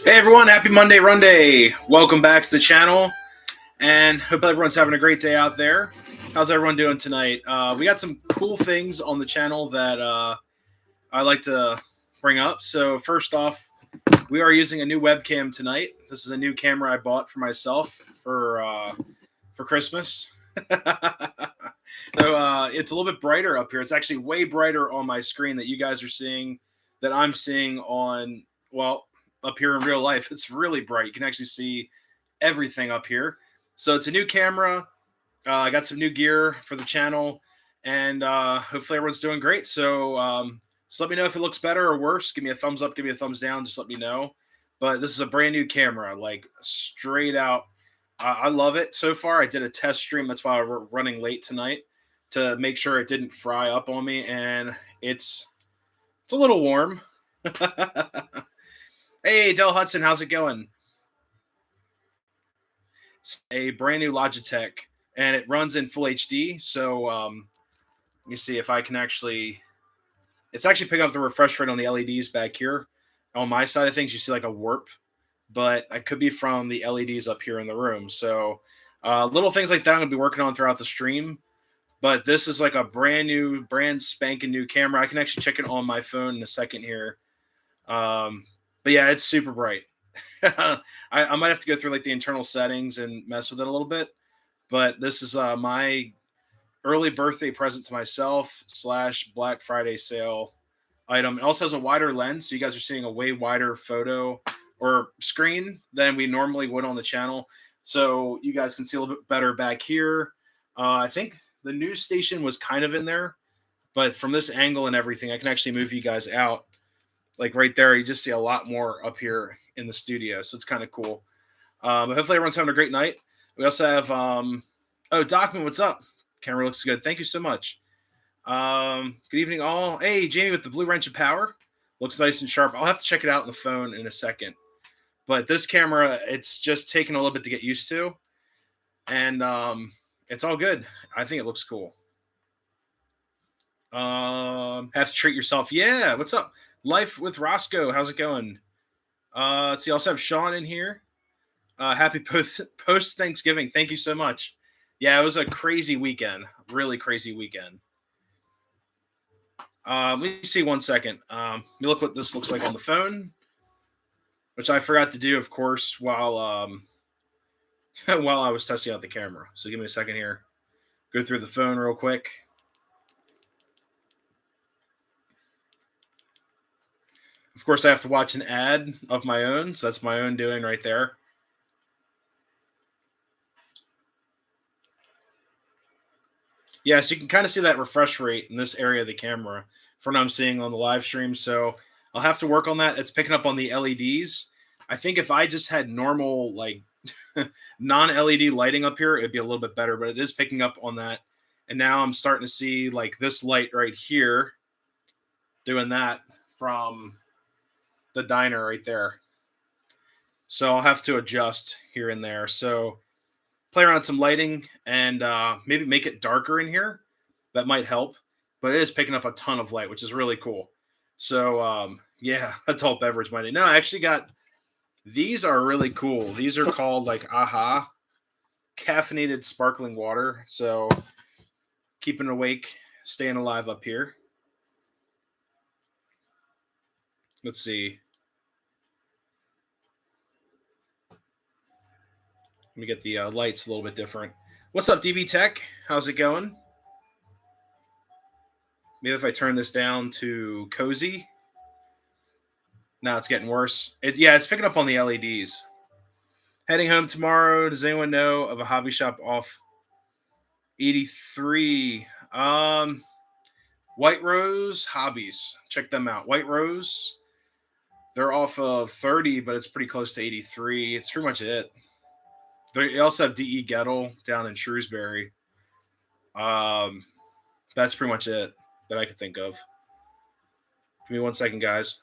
Hey everyone, happy Monday, Runday. Welcome back to the channel, and hope everyone's having a great day out there. How's everyone doing tonight? We got some cool things on the channel that I like to bring up. So first off, we are using a new webcam tonight. This is a new camera I bought for myself for Christmas. So it's a little bit brighter up here. It's actually way brighter on my screen that you guys are seeing, that I'm seeing on, well, up here in real life. It's really bright. You can actually see everything up here. So it's a new camera. I got some new gear for the channel, and hopefully everyone's doing great. So just let me know if it looks better or worse. Give me a thumbs up, give me a thumbs down. Just let me know. But this is a brand new camera, like straight out. I love it so far. I did a test stream. That's why we're running late tonight, to make sure it didn't fry up on me. And it's a little warm. Hey, Del Hudson, how's it going? It's a brand new Logitech, and it runs in full HD. So let me see if I can actually. It's actually picking up the refresh rate on the LEDs back here. On my side of things, you see like a warp, but it could be from the LEDs up here in the room. So little things like that I'm gonna be working on throughout the stream. But this is like a brand spanking new camera. I can actually check it on my phone in a second here. But yeah, it's super bright. I might have to go through like the internal settings and mess with it a little bit. But this is my early birthday present to myself / Black Friday sale item. It also has a wider lens, so you guys are seeing a way wider photo or screen than we normally would on the channel. So you guys can see a little bit better back here. I think the news station was kind of in there, but from this angle and everything, I can actually move you guys out. Like right there, you just see a lot more up here in the studio. So it's kind of cool. But hopefully everyone's having a great night. We also have, oh, Docman, what's up? Camera looks good. Thank you so much. Good evening, all. Hey, Jamie with the Blue Wrench of Power. Looks nice and sharp. I'll have to check it out on the phone in a second. But this camera, it's just taken a little bit to get used to. And it's all good. I think it looks cool. Have to treat yourself. Yeah, what's up? Life with Roscoe. How's it going? Let's see. I also have Sean in here. Happy post Thanksgiving. Thank you so much. Yeah, it was a crazy weekend. Really crazy weekend. Let me see 1 second. Let me look what this looks like on the phone, which I forgot to do, of course, while while I was testing out the camera. So give me a second here. Go through the phone real quick. Of course, I have to watch an ad of my own, so that's my own doing right there. Yeah, so you can kind of see that refresh rate in this area of the camera from what I'm seeing on the live stream. So I'll have to work on that. It's picking up on the LEDs. I think if I just had normal, like, non-LED lighting up here, it'd be a little bit better, but it is picking up on that. And now I'm starting to see like this light right here doing that from the diner right there. So I'll have to adjust here and there. So play around some lighting and maybe make it darker in here. That might help. But it is picking up a ton of light, which is really cool. So yeah, adult beverage Monday. No, I actually got, these are really cool. These are called like AHA, caffeinated sparkling water. So keeping awake, staying alive up here. Let's see. Let me get the lights a little bit different. What's up, DB Tech? How's it going? Maybe if I turn this down to cozy. Now it's getting worse. Yeah, it's picking up on the LEDs. Heading home tomorrow. Does anyone know of a hobby shop off 83? White Rose Hobbies. Check them out. White Rose. They're off of 30, but it's pretty close to 83. It's pretty much it. They also have DE Gettle down in Shrewsbury. That's pretty much it that I could think of. Give me 1 second, guys.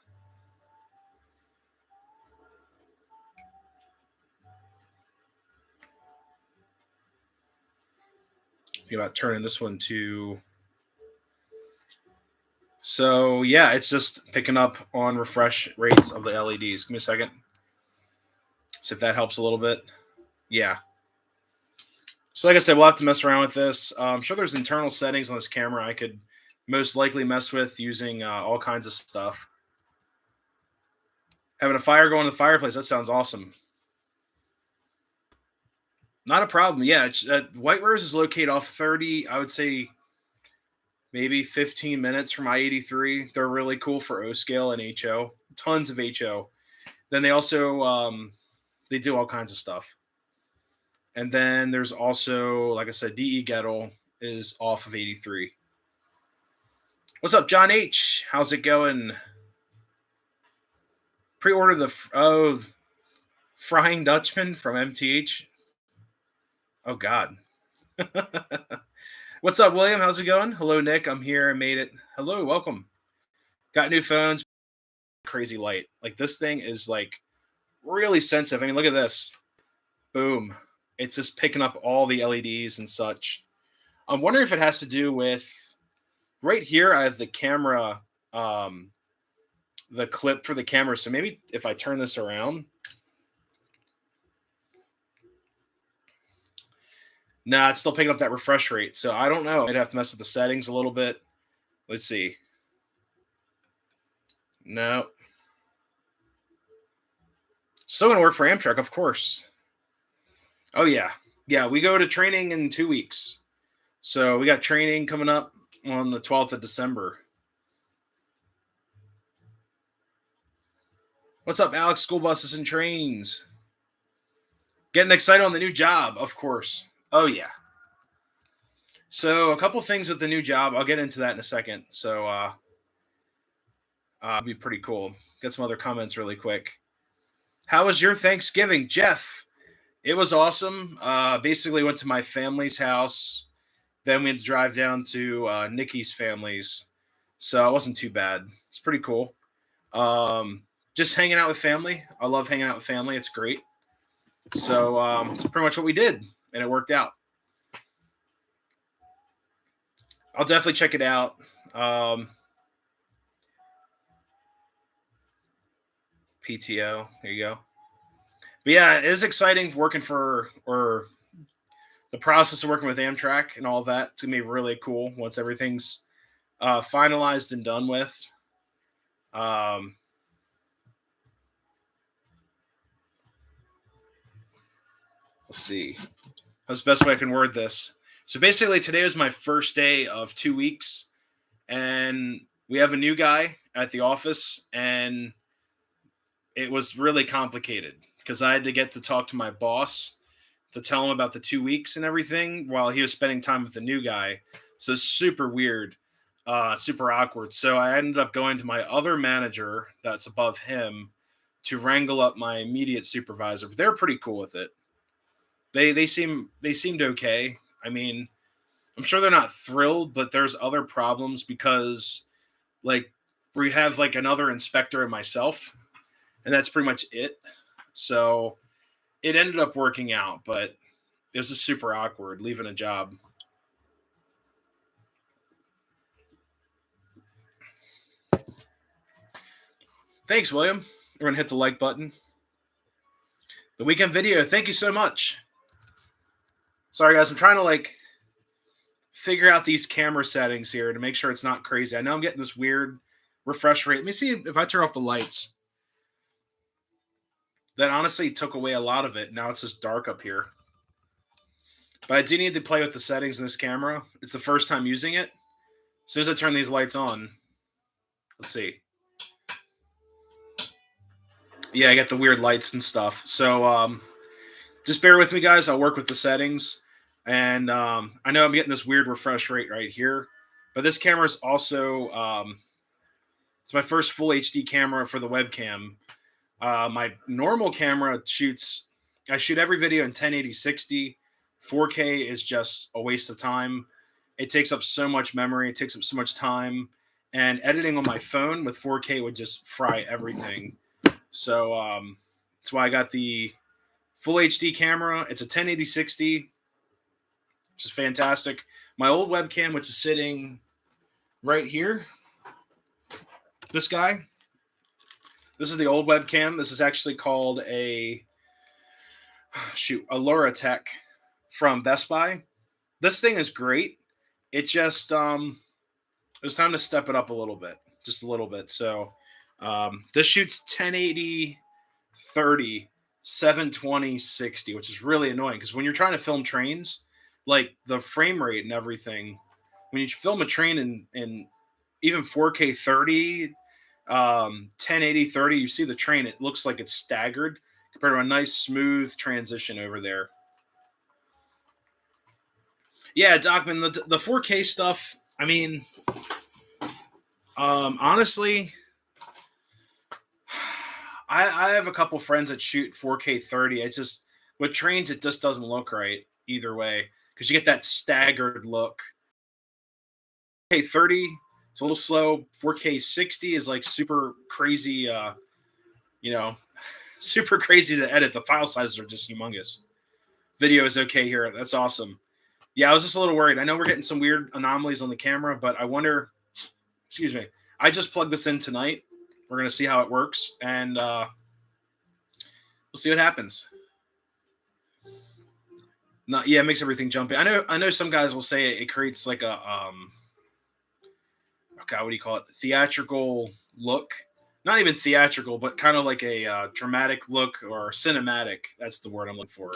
Think about turning this one to. So yeah, it's just picking up on refresh rates of the LEDs. Give me a second. See if that helps a little bit. Yeah. So like I said, we'll have to mess around with this. I'm sure there's internal settings on this camera I could most likely mess with using all kinds of stuff. Having a fire go in the fireplace, that sounds awesome. Not a problem. Yeah, White Rose is located off 30, I would say maybe 15 minutes from I-83. They're really cool for O scale and HO. Tons of HO. Then they also they do all kinds of stuff. And then there's also, like I said, DE Gettle is off of 83. What's up, John H? How's it going? Pre-order the Frying Dutchman from MTH. Oh God. What's up, William? How's it going? Hello, Nick. I'm here. I made it. Hello, welcome. Got new phones. Crazy light. Like this thing is like really sensitive. I mean, look at this. Boom. It's just picking up all the LEDs and such. I'm wondering if it has to do with right here. I have the camera, the clip for the camera. So maybe if I turn this around. Nah, it's still picking up that refresh rate. So I don't know. I'd have to mess with the settings a little bit. Let's see. No. Still going to work for Amtrak, of course. Oh, yeah. Yeah, we go to training in 2 weeks. So we got training coming up on the 12th of December. What's up, Alex? School buses and trains. Getting excited on the new job, of course. Oh, yeah. So a couple things with the new job. I'll get into that in a second. So it'll be pretty cool. Get some other comments really quick. How was your Thanksgiving, Jeff? It was awesome. Basically went to my family's house. Then we had to drive down to Nikki's family's. So it wasn't too bad. It's pretty cool. Just hanging out with family. I love hanging out with family. It's great. So it's pretty much what we did, and it worked out. I'll definitely check it out. PTO. There you go. But yeah, it is exciting working for, or the process of working with Amtrak and all that. It's going to be really cool once everything's finalized and done with. Let's see. That's the best way I can word this. So basically, today was my first day of 2 weeks, and we have a new guy at the office, and it was really complicated because I had to get to talk to my boss to tell him about the 2 weeks and everything while he was spending time with the new guy. So it's super weird, super awkward. So I ended up going to my other manager that's above him to wrangle up my immediate supervisor, but they're pretty cool with it. They seemed okay. I mean, I'm sure they're not thrilled, but there's other problems because like we have like another inspector and myself, and that's pretty much it. So it ended up working out, but it was just super awkward leaving a job. Thanks, William. We're gonna hit the like button. The weekend video. Thank you so much. Sorry, guys. I'm trying to like figure out these camera settings here to make sure it's not crazy. I know I'm getting this weird refresh rate. Let me see if I turn off the lights. That honestly took away a lot of it. Now it's just dark up here. But I do need to play with the settings in this camera. It's the first time using it. As soon as I turn these lights on, let's see. Yeah, I got the weird lights and stuff. So just bear with me, guys. I'll work with the settings. And I know I'm getting this weird refresh rate right here. But this camera is also, it's my first full HD camera for the webcam. My normal camera I shoot every video in 1080 60. 4K is just a waste of time. It takes up so much memory. It takes up so much time. And editing on my phone with 4K would just fry everything. So that's why I got the full HD camera. It's a 1080 60, which is fantastic. My old webcam, which is sitting right here, this guy. This is the old webcam. This is actually called a shoot, a Laura Tech from Best Buy. This thing is great. It just it was time to step it up a little bit, just a little bit. So this shoots 1080 30 720 60, which is really annoying because when you're trying to film trains, like the frame rate and everything, when you film a train in even 4K 30, 1080 30, you see the train, it looks like it's staggered compared to a nice smooth transition over there. Yeah, Docman, the 4K stuff, I mean, honestly, I have a couple friends that shoot 4K 30. It's just with trains, it just doesn't look right either way because you get that staggered look. 4K 30, it's a little slow. 4K 60 is like super crazy, you know, super crazy to edit. The file sizes are just humongous. Video is okay here. That's awesome. Yeah, I was just a little worried. I know we're getting some weird anomalies on the camera, but I wonder, excuse me, I just plugged this in tonight. We're going to see how it works, and we'll see what happens. Not, yeah, it makes everything jumpy. I know some guys will say it creates like a okay, what do you call it? Theatrical look. Not even theatrical, but kind of like a dramatic look or cinematic. That's the word I'm looking for.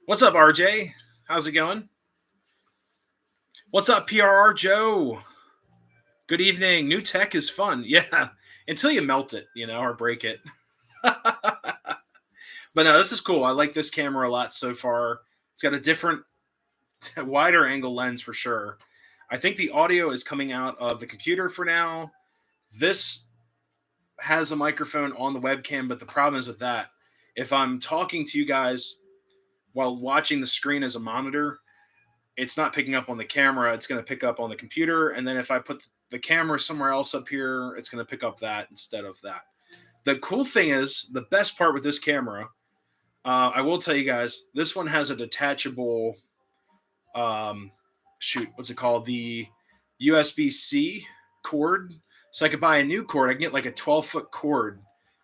What's up, RJ? How's it going? What's up, PRR Joe? Good evening. New tech is fun. Yeah, until you melt it, or break it. But no, this is cool. I like this camera a lot so far. It's got a different, wider angle lens for sure. I think the audio is coming out of the computer for now. This has a microphone on the webcam, but the problem is with that, if I'm talking to you guys while watching the screen as a monitor, it's not picking up on the camera. It's going to pick up on the computer. And then if I put the camera somewhere else up here, it's going to pick up that instead of that. The cool thing is, the best part with this camera, I will tell you guys, this one has a detachable, what's it called? The USB-C cord. So I could buy a new cord. I can get like a 12-foot cord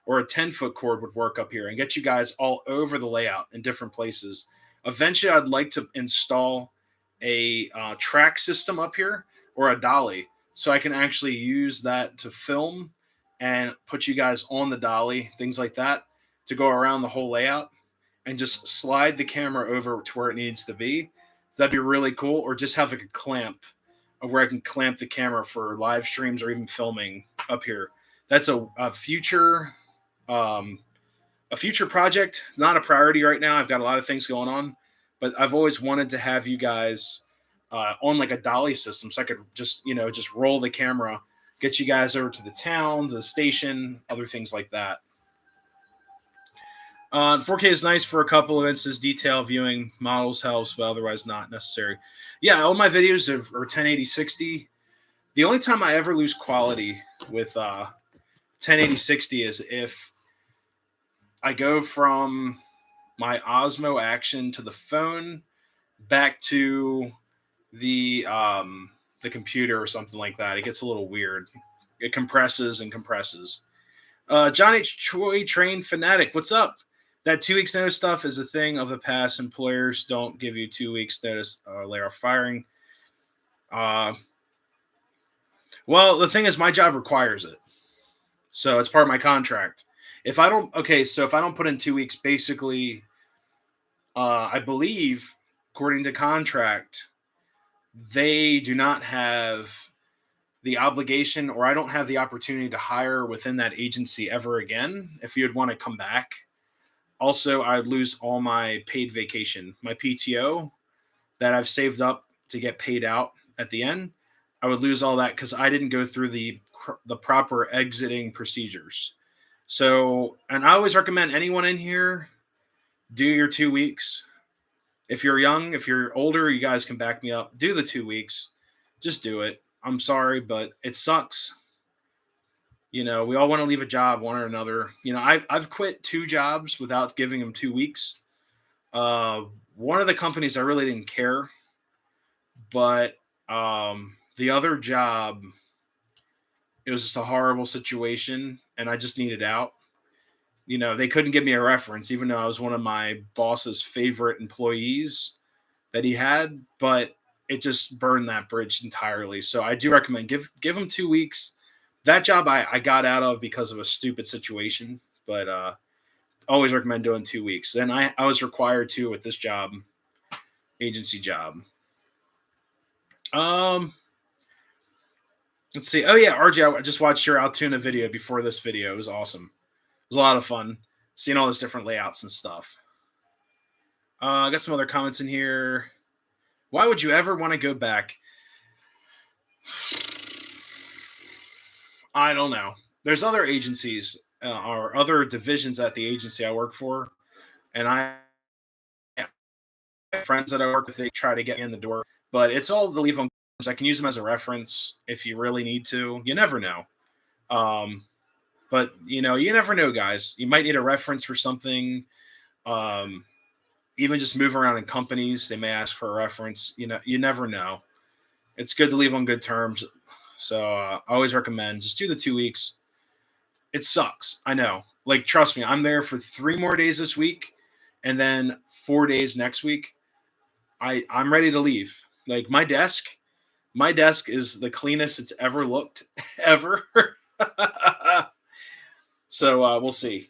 or a 10-foot cord would work up here and get you guys all over the layout in different places. Eventually, I'd like to install a track system up here or a dolly so I can actually use that to film and put you guys on the dolly, things like that, to go around the whole layout and just slide the camera over to where it needs to be. That'd be really cool. Or just have like a clamp of where I can clamp the camera for live streams or even filming up here. That's a future project, not a priority right now. I've got a lot of things going on, but I've always wanted to have you guys on like a dolly system, so I could just roll the camera, get you guys over to the town, the station, other things like that. 4K is nice for a couple of instances. Detail viewing models helps, but otherwise not necessary. Yeah, all my videos are 1080 60. The only time I ever lose quality with 1080 60 is if I go from my Osmo Action to the phone back to the computer or something like that. It gets a little weird. It compresses and compresses. John H. Choi, train fanatic, what's up? That 2 weeks notice stuff is a thing of the past. Employers don't give you 2 weeks notice or they are firing. Well, the thing is, my job requires it, so it's part of my contract. If I don't put in 2 weeks, basically, I believe, according to contract, they do not have the obligation, or I don't have the opportunity to hire within that agency ever again if you'd want to come back. Also, I'd lose all my paid vacation, my PTO that I've saved up to get paid out at the end. I would lose all that because I didn't go through the proper exiting procedures. So, and I always recommend anyone in here, do your 2 weeks. If you're young, if you're older, you guys can back me up. Do the 2 weeks. Just do it. I'm sorry, but it sucks. We all want to leave a job, one or another. I've quit 2 jobs without giving them 2 weeks. One of the companies I really didn't care, but the other job, it was just a horrible situation, and I just needed out. They couldn't give me a reference, even though I was one of my boss's favorite employees that he had, but it just burned that bridge entirely. So I do recommend give him 2 weeks. That job I got out of because of a stupid situation, but always recommend doing 2 weeks. And I was required to with this job, agency job. Um, let's see. Oh yeah, RJ, I just watched your Altoona video before this video. It was awesome. It was a lot of fun seeing all those different layouts and stuff. I got some other comments in here. Why would you ever want to go back? I don't know. There's other agencies or other divisions at the agency I work for, and I have friends that I work with. They try to get me in the door, but it's all to leave on. I can use them as a reference if you really need to. You never know. But you never know, guys. You might need a reference for something. Even just move around in companies, they may ask for a reference. You never know. It's good to leave on good terms. So I always recommend just do the 2 weeks. It sucks. I know. Like, trust me, I'm there for 3 more days this week and then 4 days next week. I'm ready to leave. Like, my desk is the cleanest it's ever looked, ever. So we'll see.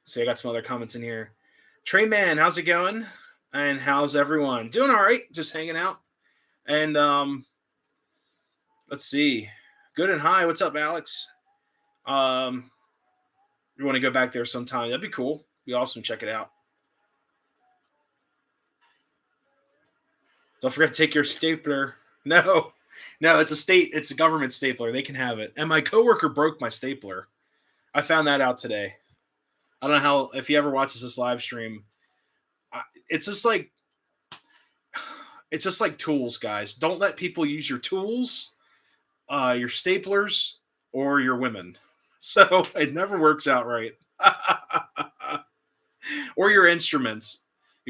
See, I got some other comments in here. Train Man, how's it going? And how's everyone? Doing all right. Just hanging out. And let's see. Good and high. What's up, Alex? You want to go back there sometime? That'd be cool. Be awesome. Check it out. Don't forget to take your stapler. No, it's a government stapler. They can have it. And my coworker broke my stapler. I found that out today. I don't know if he ever watches this live stream. It's just like tools, guys. Don't let people use your tools, your staplers, or your women. So it never works out right. Or your instruments.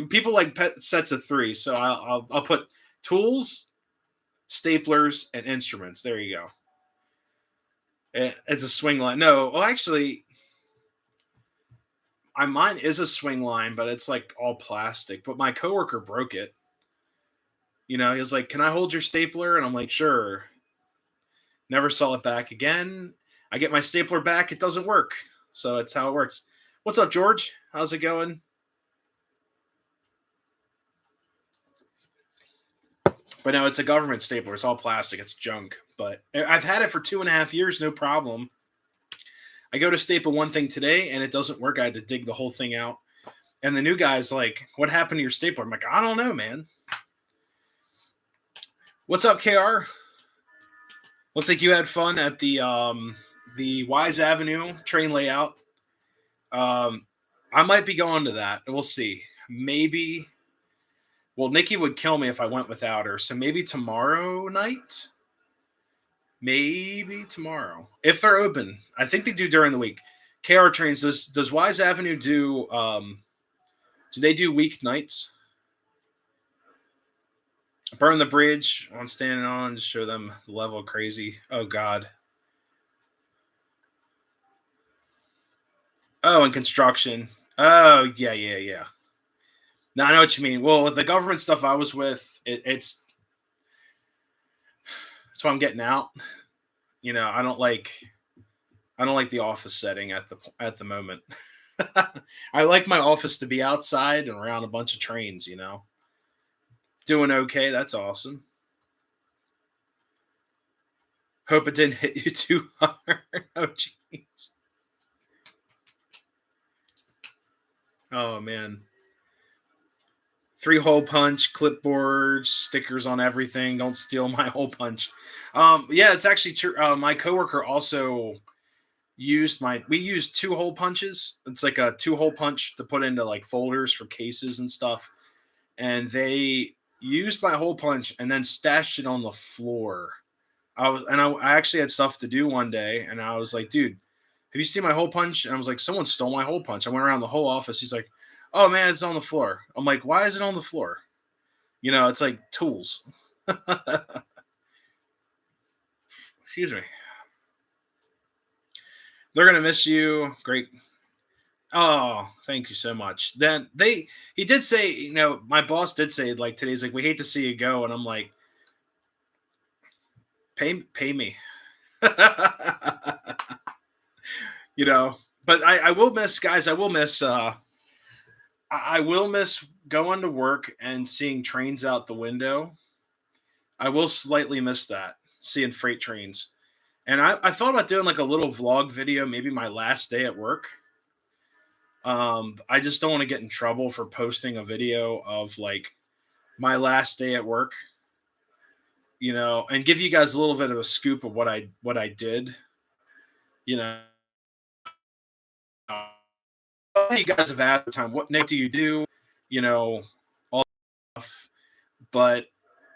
People like sets of 3, so I'll put tools, staplers, and instruments. There you go. It's a swing line. No, well, actually, mine is a swing line, but it's like all plastic. But my coworker broke it. He was like, "Can I hold your stapler?" And I'm like, "Sure." Never saw it back again. I get my stapler back, it doesn't work. So it's how it works. What's up, George? How's it going? But no, it's a government stapler. It's all plastic. It's junk. But I've had it for 2.5 years, no problem. I go to staple one thing today, and it doesn't work. I had to dig the whole thing out. And the new guy's like, "What happened to your stapler?" I'm like, "I don't know, man." What's up, KR? Looks like you had fun at the Wise Avenue train layout. I might be going to that. We'll see. Maybe. Well, Nikki would kill me if I went without her. So maybe tomorrow night. Maybe tomorrow, if they're open. I think they do during the week. KR trains. Does Wise Avenue do? Do they do weeknights? Burn the bridge on standing on. Just show them the level of crazy. Oh God. Oh, and construction. Oh yeah. Now I know what you mean. Well, with the government stuff I was with, it's that's why I'm getting out. I don't like the office setting at the moment. I like my office to be outside and around a bunch of trains. Doing okay. That's awesome. Hope it didn't hit you too hard. Oh jeez. Oh man. 3-hole punch, clipboards, stickers on everything. Don't steal my hole punch. Yeah, it's actually true. My coworker also we used 2-hole punches. It's like a 2-hole punch to put into like folders for cases and stuff. And they used my hole punch and then stashed it on the floor. I actually had stuff to do one day, and I was like, "Dude, have you seen my hole punch?" And I was like, "Someone stole my hole punch." I went around the whole office. He's like, "Oh man, it's on the floor." I'm like, "Why is it on the floor?" It's like tools. Excuse me. They're gonna miss you. Great. Oh, thank you so much. Then he did say, my boss did say like today's like we hate to see you go, and I'm like, pay me. you know, but I will miss guys. I will miss going to work and seeing trains out the window. I will slightly miss that, seeing freight trains. And I thought about doing like a little vlog video, maybe my last day at work. I just don't want to get in trouble for posting a video of like my last day at work, and give you guys a little bit of a scoop of what I did. You know, you guys have asked the time, what Nick do you do? All stuff, but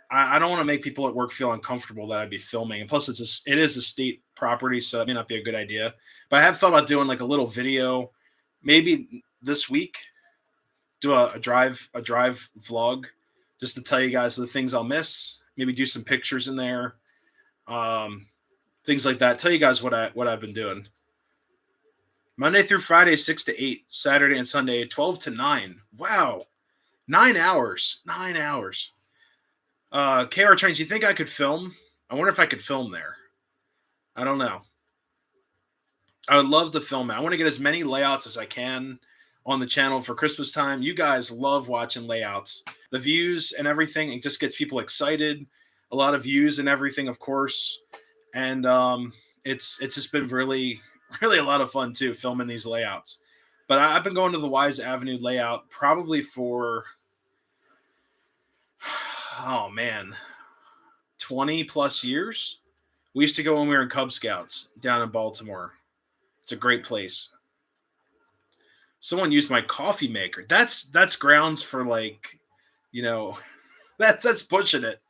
I don't want to make people at work feel uncomfortable that I'd be filming. And plus, it is a state property, so it may not be a good idea. But I have thought about doing like a little video, maybe this week, do a drive vlog, just to tell you guys the things I'll miss. Maybe do some pictures in there, things like that. Tell you guys what I've been doing. Monday through Friday, 6 to 8. Saturday and Sunday, 12 to 9. Wow, 9 hours. 9 hours. KR Trains, you think I could film? I wonder if I could film there. I don't know. I would love to film it. I want to get as many layouts as I can on the channel for Christmas time. You guys love watching layouts. The views and everything, it just gets people excited. A lot of views and everything, of course. And it's just been really, really a lot of fun too, filming these layouts. But I've been going to the Wise Avenue layout probably for, oh man, 20 plus years. We used to go when we were in Cub Scouts down in Baltimore. It's a great place. Someone used my coffee maker. That's grounds for like, that's pushing it.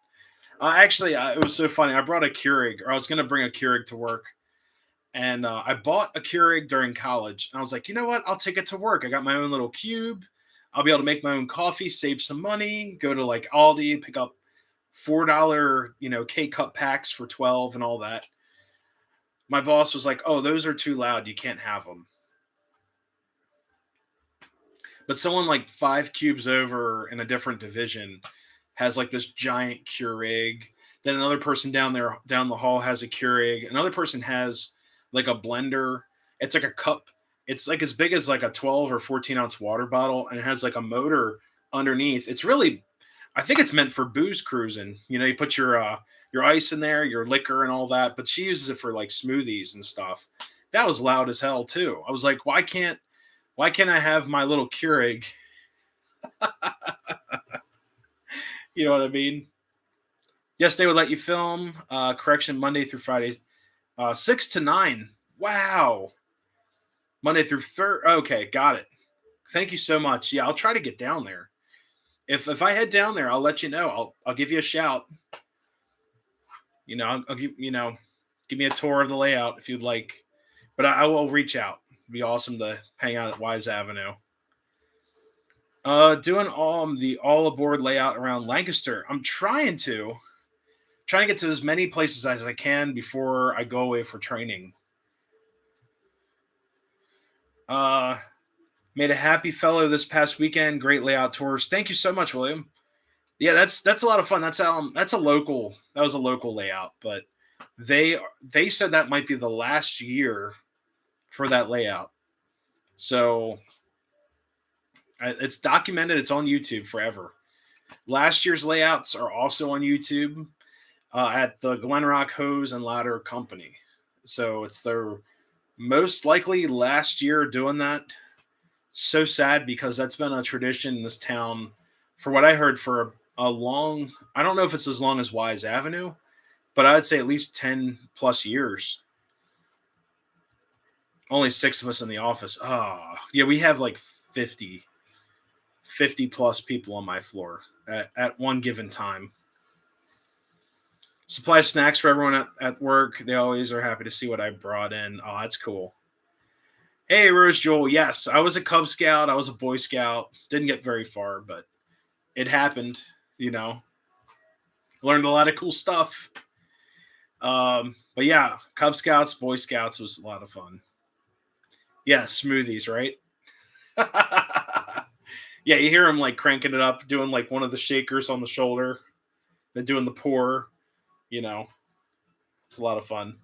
Actually, it was so funny. I brought a Keurig, or I was going to bring a Keurig to work. And I bought a Keurig during college. And I was like, you know what? I'll take it to work. I got my own little cube. I'll be able to make my own coffee, save some money, go to like Aldi, pick up $4, K-cup packs for 12 and all that. My boss was like, oh, those are too loud. You can't have them. But someone like 5 cubes over in a different division has like this giant Keurig. Then another person down the hall has a Keurig. Another person has like a blender. It's like a cup. It's like as big as like a 12 or 14 ounce water bottle, and it has like a motor underneath. It's really, I think it's meant for booze cruising. You put your ice in there, your liquor and all that, but she uses it for like smoothies and stuff. That was loud as hell too. I was like, why can't I have my little Keurig? You know what I mean? Yes, they would let you film. Correction, Monday through Friday, 6 to 9. Wow. Monday through Thursday. Okay, got it. Thank you so much. Yeah, I'll try to get down there. If I head down there, I'll let you know. I'll give you a shout. I'll give give me a tour of the layout if you'd like. But I will reach out. It'd be awesome to hang out at Wise Avenue. Doing the all aboard layout around Lancaster. I'm trying to get to as many places as I can before I go away for training. Made a happy fellow this past weekend. Great layout tours. Thank you so much, William. Yeah, that's a lot of fun. That was a local layout, but they said that might be the last year for that layout. So it's documented. It's on YouTube forever. Last year's layouts are also on YouTube at the Glenrock Hose and Ladder Company. So it's their most likely last year doing that. So sad because that's been a tradition in this town, for what I heard, for a long, I don't know if it's as long as Wise Avenue, but I'd say at least 10 plus years. Only 6 of us in the office. Yeah, we have like 50 plus people on my floor at one given time. Supply snacks for everyone at work. They always are happy to see what I brought in. Oh, that's cool. Hey, Rose Jewel. Yes, I was a Cub Scout. I was a Boy Scout. Didn't get very far, but it happened, Learned a lot of cool stuff. But yeah, Cub Scouts, Boy Scouts was a lot of fun. Yeah, smoothies, right? Yeah, you hear him like cranking it up, doing like one of the shakers on the shoulder, then doing the pour. You know, it's a lot of fun.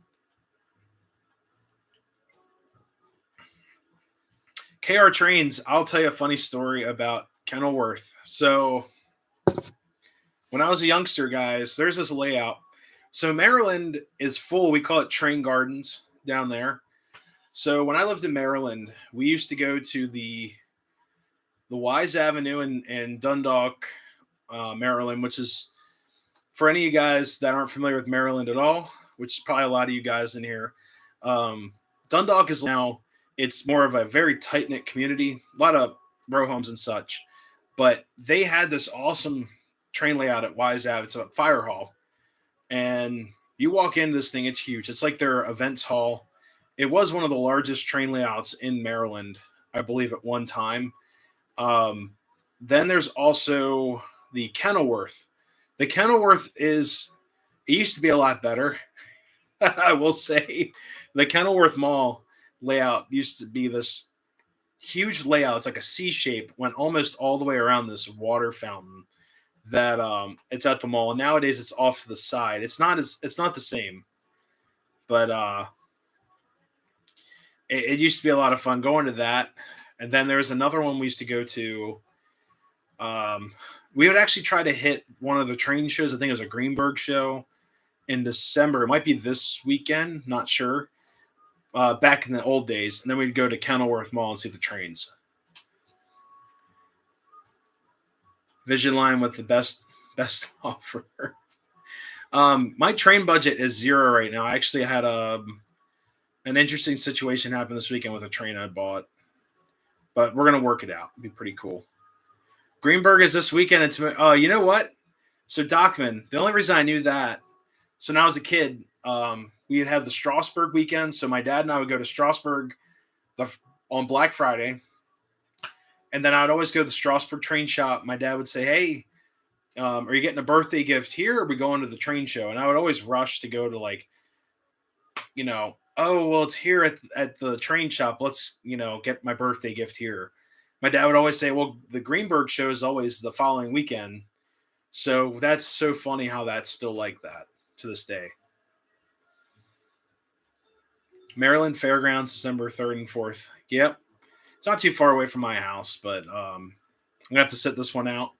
KR Trains, I'll tell you a funny story about Kenilworth. So when I was a youngster, guys, there's this layout. So Maryland is full. We call it train gardens down there. So when I lived in Maryland, we used to go to the Wise Avenue in Dundalk, Maryland, which is for any of you guys that aren't familiar with Maryland at all, which is probably a lot of you guys in here. Um, Dundalk is now it's more of a very tight knit community, a lot of row homes and such. But they had this awesome train layout at Wise Ave. It's a fire hall, and you walk into this thing. It's huge. It's like their events hall. It was one of the largest train layouts in Maryland, I believe, at one time. Um, then there's also the Kenilworth. The Kenilworth is it used to be a lot better. I will say the Kenilworth Mall layout used to be this huge layout. It's like a C shape, went almost all the way around this water fountain that it's at the mall. And nowadays it's off to the side. It's not the same, but it used to be a lot of fun going to that. And then there was another one we used to go to. We would actually try to hit one of the train shows. I think it was a Greenberg show in December. It might be this weekend, not sure. Back in the old days, and then we'd go to Kenilworth Mall and see the trains. Vision Line with the best offer. My train budget is zero right now. I actually had an interesting situation happen this weekend with a train I bought, but we're gonna work it out. It'd be pretty cool. Greenberg is this weekend. It's you know what? So Dockman. The only reason I knew that. So now as a kid, we'd have the Strasburg weekend. So my dad and I would go to Strasburg on Black Friday, and then I'd always go to the Strasburg train shop. My dad would say, "Hey, are you getting a birthday gift here? Or are we going to the train show?" And I would always rush to go to oh well, it's here at the train shop. Let's get my birthday gift here. My dad would always say, "Well, the Greenberg show is always the following weekend." So that's so funny how that's still like that to this day. Maryland Fairgrounds, December 3rd and 4th. Yep. It's not too far away from my house, but I'm going to have to sit this one out.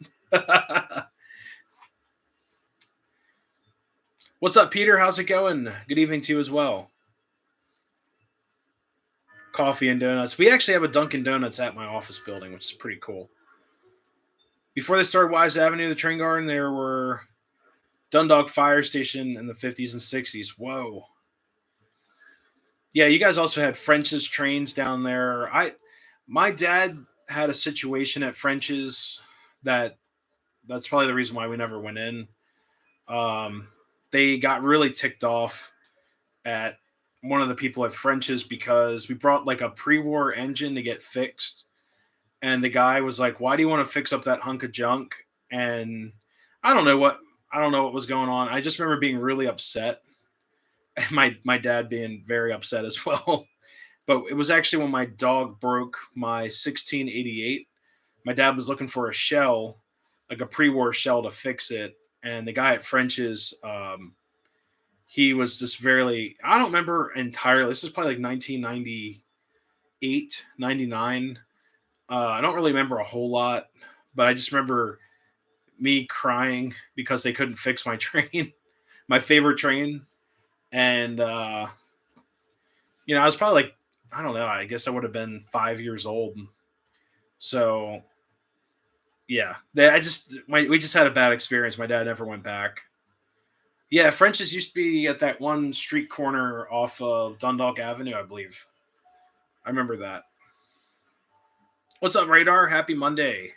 What's up, Peter? How's it going? Good evening to you as well. Coffee and donuts. We actually have a Dunkin' Donuts at my office building, which is pretty cool. Before they started Wise Avenue, the train garden, there were Dundalk Fire Station in the 50s and 60s. Whoa. Yeah, you guys also had French's trains down there. My dad had a situation at French's that's probably the reason why we never went in. They got really ticked off at one of the people at French's because we brought like a pre-war engine to get fixed, and the guy was like, "Why do you want to fix up that hunk of junk?" And I don't know what was going on. I just remember being really upset, and my dad being very upset as well. But it was actually when my dog broke my 1688. My dad was looking for a shell, like a pre-war shell to fix it, and the guy at French's, he was just very. I don't remember entirely. This is probably like 1998, 99. I don't really remember a whole lot, but I just remember me crying because they couldn't fix my train, my favorite train, and I was probably like, I don't know. I guess I would have been 5 years old. So yeah, we just had a bad experience. My dad never went back. Yeah, French's used to be at that one street corner off of Dundalk Avenue, I believe. I remember that. What's up, Radar? Happy Monday.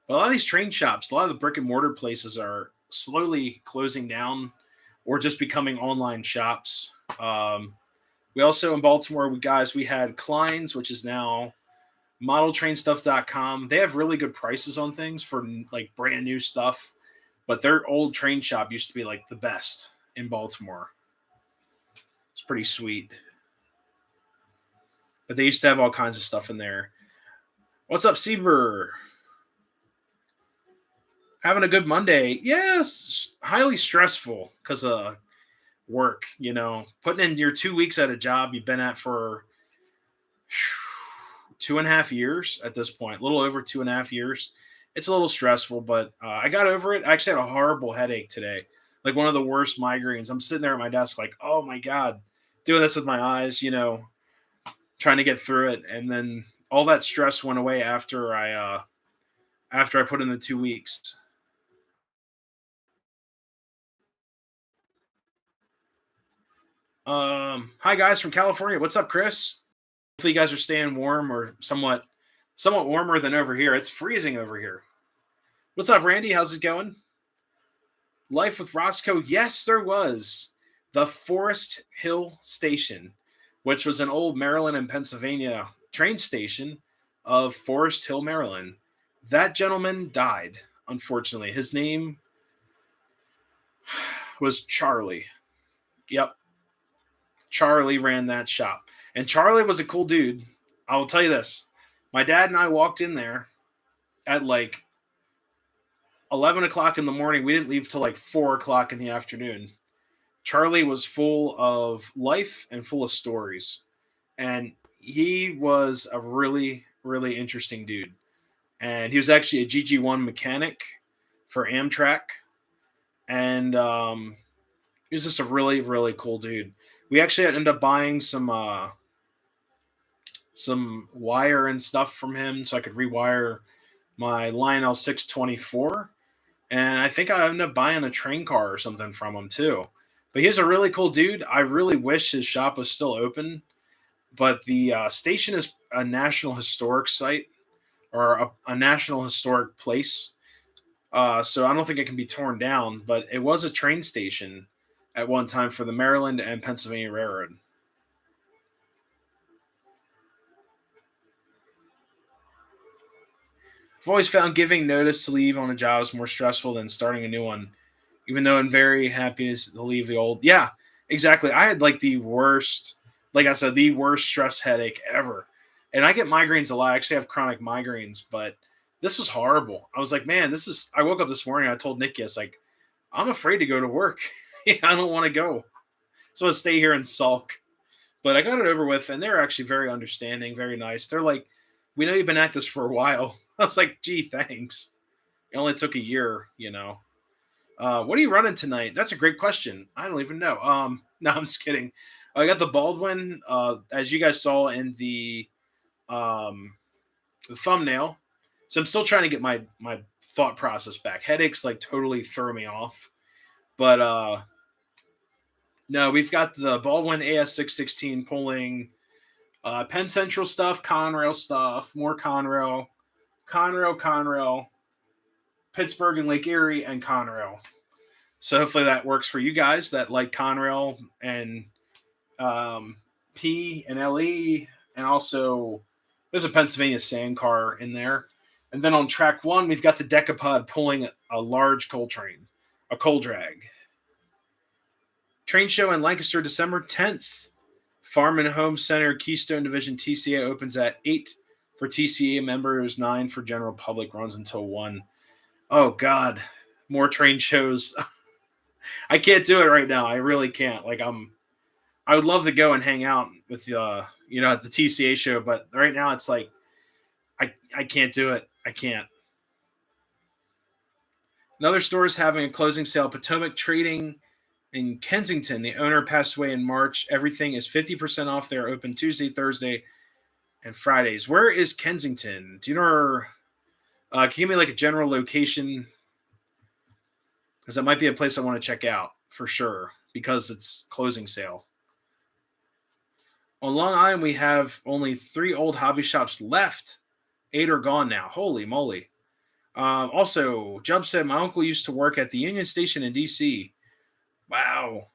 A lot of these train shops, a lot of the brick and mortar places are slowly closing down or just becoming online shops. We also in Baltimore, we had Klein's, which is now modeltrainstuff.com. They have really good prices on things for like brand new stuff, but their old train shop used to be like the best in Baltimore. It's pretty sweet. but they used to have all kinds of stuff in there. What's up, Sieber? Having a good Monday? Yes, highly stressful because of work. Putting in your 2 weeks at a job you've been at for 2.5 years at this point, a little over 2.5 years. It's a little stressful, but I got over it. I actually had a horrible headache today, like one of the worst migraines. I'm sitting there at my desk, like, oh my God, doing this with my eyes, trying to get through it. And then all that stress went away after I put in the 2 weeks. Hi guys from California. What's up, Chris? Hopefully you guys are staying warm or somewhat warmer than over here. It's freezing over here. What's up, Randy? How's it going? Life with Roscoe. Yes, there was the Forest Hill Station, which was an old Maryland and Pennsylvania train station of Forest Hill, Maryland. That gentleman died, unfortunately. His name was Charlie. Yep. Charlie ran that shop. And Charlie was a cool dude. I will tell you this. My dad and I walked in there at like 11 o'clock in the morning. We didn't leave till like 4 o'clock in the afternoon. Charlie was full of life and full of stories. And he was a really, really interesting dude. And he was actually a GG1 mechanic for Amtrak. And he was just a really, really cool dude. We actually ended up buying some wire and stuff from him so I could rewire my Lionel 624. And I think I ended up buying a train car or something from him too. But he's a really cool dude. I really wish his shop was still open. But the station is a National Historic Site or a National Historic Place. So I don't think it can be torn down. But it was a train station at one time for the Maryland and Pennsylvania Railroad. I've always found giving notice to leave on a job is more stressful than starting a new one, even though I'm very happy to leave the old. Yeah, exactly. I had like the worst, like I said, the worst stress headache ever. And I get migraines a lot. I actually have chronic migraines, but this was horrible. I was like, man, I woke up this morning. I told Nikki, I was like, I'm afraid to go to work. I don't want to go. So I stay here and sulk. But I got it over with, and they're actually very understanding, very nice. They're like, we know you've been at this for a while. I was like, gee, thanks. It only took a year. What are you running tonight? That's a great question. I don't even know. No, I'm just kidding. I got the Baldwin, as you guys saw in the thumbnail. So I'm still trying to get my thought process back. Headaches like totally throw me off. But no, we've got the Baldwin AS616 pulling Penn Central stuff, Conrail stuff, more Conrail, Pittsburgh and Lake Erie, and Conrail. So hopefully that works for you guys that like Conrail and P and LE, and also there's a Pennsylvania sand car in there. And then on track one, we've got the Decapod pulling a large coal train, a coal drag. Train show in Lancaster, December 10th. Farm and Home Center Keystone Division TCA opens at 8 for TCA members, 9 for general public, runs until 1. Oh, God. More train shows. I can't do it right now. I really can't. I would love to go and hang out with, at the TCA show, but right now it's like, I can't do it. I can't. Another store is having a closing sale. Potomac Trading in Kensington. The owner passed away in March. Everything is 50% off. They're open Tuesday, Thursday, and Fridays. Where is Kensington? Do you know? Can you give me like a general location? Because that might be a place I want to check out for sure because it's closing sale. On Long Island, we have only 3 old hobby shops left. 8 are gone now. Holy moly. Also, Jump said, my uncle used to work at the Union Station in D.C. Wow.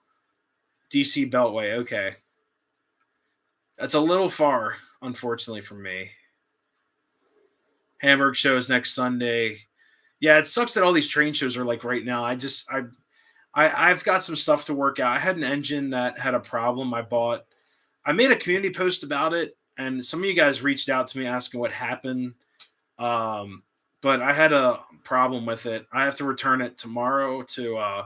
DC Beltway. Okay. That's a little far, unfortunately, for me. Hamburg shows next Sunday. Yeah, it sucks that all these train shows are like right now. I've got some stuff to work out. I had an engine that had a problem. I made a community post about it and some of you guys reached out to me asking what happened. Um, but I had a problem with it. I have to return it tomorrow to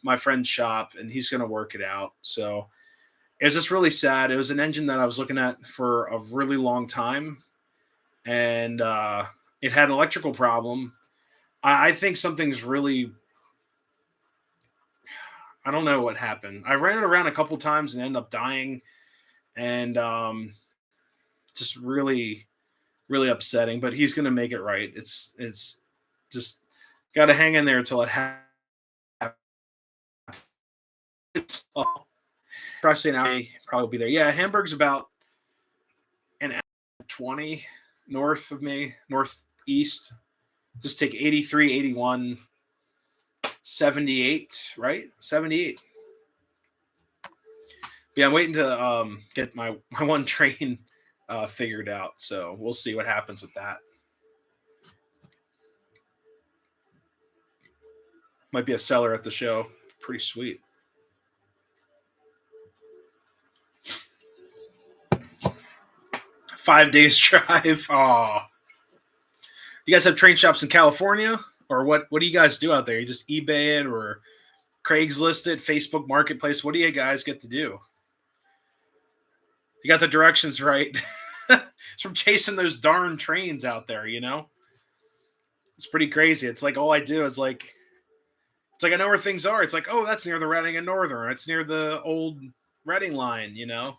my friend's shop, and he's going to work it out. So it was just really sad. It was an engine that I was looking at for a really long time, and it had an electrical problem. I think something's really, I don't know what happened. I ran it around a couple times and ended up dying, and just really, really upsetting. But he's going to make it right. It's just got to hang in there until it happens. Probably an hour, probably be there. Yeah, Hamburg's about an hour 20 north of me, northeast. Just take 83, 81, 78, right? 78. Yeah, I'm waiting to get my one train figured out. So we'll see what happens with that. Might be a seller at the show. Pretty sweet. 5 days drive. Oh, you guys have train shops in California, or what do you guys do out there? You just eBay it or Craigslist it, Facebook Marketplace? What do you guys get to do? You got the directions right. It's from chasing those darn trains out there, you know? It's pretty crazy. It's like all I do is like, it's like I know where things are. It's like, oh, that's near the Reading and Northern. It's near the old Reading line, you know?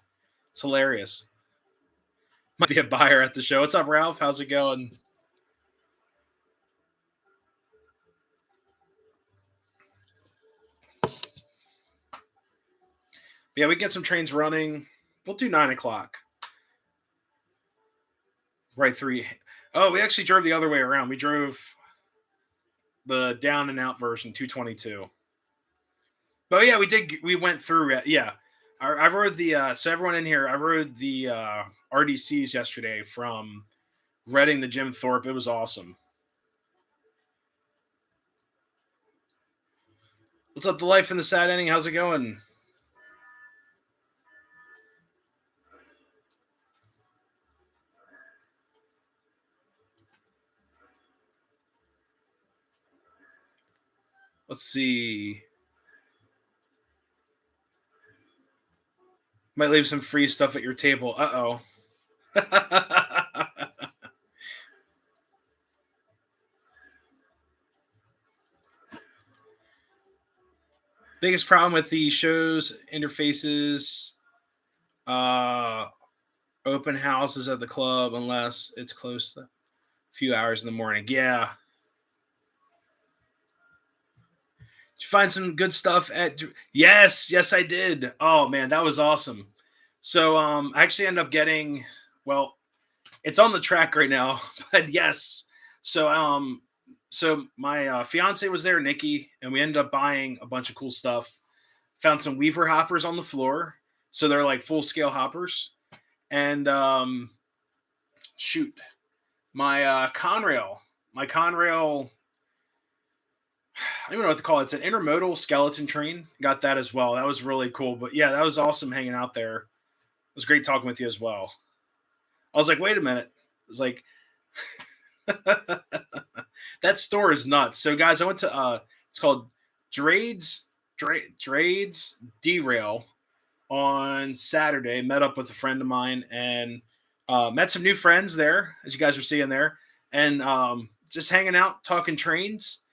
It's hilarious. Might be a buyer at the show. What's up, Ralph? How's it going? Yeah, we get some trains running. We'll do 9 o'clock. Right, 3. Oh, we actually drove the other way around. We drove the down and out version, 222. But yeah, we did. We went through it. Yeah, I rode the. So everyone in here, I rode the RDCs yesterday from Reading to Jim Thorpe. It was awesome. What's up, the life in the sad ending? How's it going? Let's see. Might leave some free stuff at your table. Uh oh. Biggest problem with the show's interfaces, uh, open houses at the club unless it's close to a few hours in the morning. Yeah. Did you find some good stuff at? Yes, I did. Oh man, that was awesome. So I actually ended up getting, well, it's on the track right now, but yes. So so my fiance was there, Nikki, and we ended up buying a bunch of cool stuff. Found some Weaver hoppers on the floor, so they're like full scale hoppers, and shoot, my my Conrail. I don't even know what to call it. It's an intermodal skeleton train. Got that as well. That was really cool. But yeah, that was awesome hanging out there. It was great talking with you as well. I was like, wait a minute. It was like that store is nuts. So guys, I went to it's called Drades Derail on Saturday. Met up with a friend of mine and met some new friends there, as you guys are seeing there, and just hanging out, talking trains.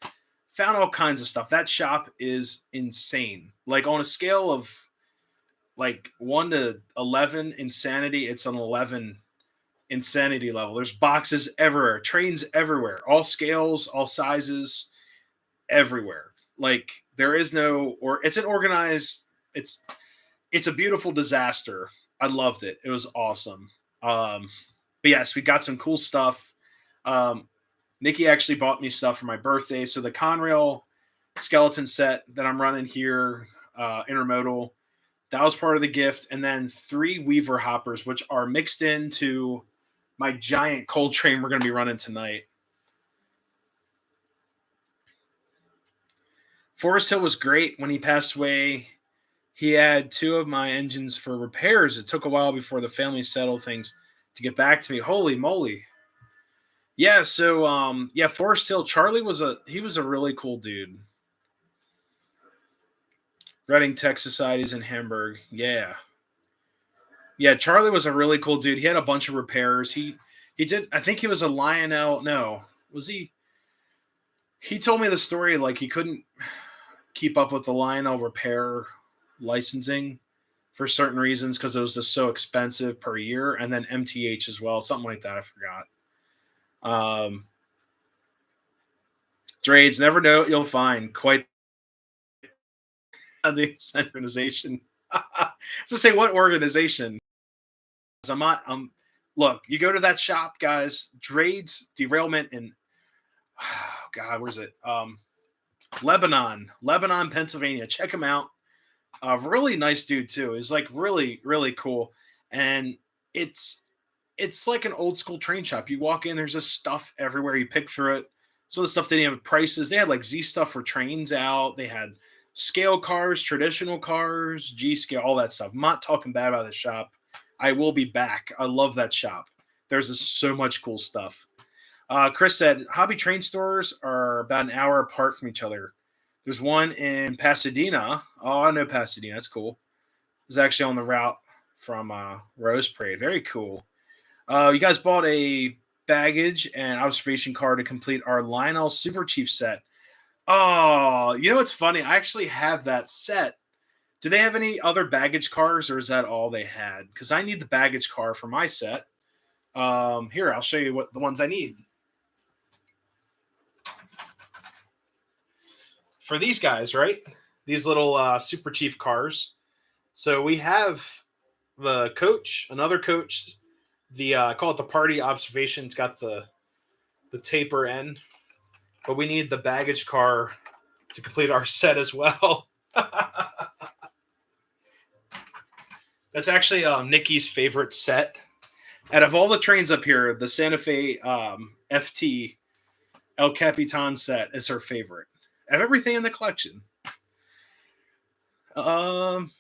Found all kinds of stuff. That shop is insane. Like on a scale of like 1 to 11 insanity, it's an 11 insanity level. There's boxes everywhere, trains everywhere, all scales, all sizes, everywhere. Like there is no, or it's an organized, it's a beautiful disaster. I loved it. It was awesome. But yes, we got some cool stuff. Um, Nikki actually bought me stuff for my birthday. So the Conrail skeleton set that I'm running here, intermodal, that was part of the gift. And then 3 Weaver hoppers, which are mixed into my giant coal train we're going to be running tonight. Forest Hill was great when he passed away. He had two of my engines for repairs. It took a while before the family settled things to get back to me. Holy moly. Yeah, so yeah, Forest Hill, Charlie was a really cool dude. Reading Tech Societies in Hamburg. Yeah. Yeah, Charlie was a really cool dude. He had a bunch of repairs. He did, I think he was a Lionel. No. Was he he told me the story like he couldn't keep up with the Lionel repair licensing for certain reasons because it was just so expensive per year, and then MTH as well, something like that. I forgot. Um, Trades never know you'll find quite the synchronization. So say what organization? I'm not. Look, you go to that shop, guys. Trades derailment and oh God, where's it? Lebanon, Pennsylvania. Check him out. Really nice dude too. He's like really, really cool, and it's it's like an old school train shop. You walk in, there's just stuff everywhere. You pick through it. Some of the stuff they didn't have prices. They had like Z stuff for trains out. They had scale cars, traditional cars, G scale, all that stuff. I'm not talking bad about the shop. I will be back. I love that shop. There's just so much cool stuff. Chris said hobby train stores are about an hour apart from each other. There's one in Pasadena. Oh, I know Pasadena. That's cool. It's actually on the route from Rose Parade. Very cool. You guys bought a baggage and observation car to complete our Lionel Super Chief set. Oh, you know what's funny? I actually have that set. Do they have any other baggage cars, or is that all they had? Because I need the baggage car for my set. Here, I'll show you what the ones I need for these guys. Right, these little Super Chief cars. So we have the coach, another coach. The I call it the party observation. It's got the taper end, but we need the baggage car to complete our set as well. That's actually Nikki's favorite set. Out of all the trains up here, the Santa Fe FT El Capitan set is her favorite. I have everything in the collection. Um,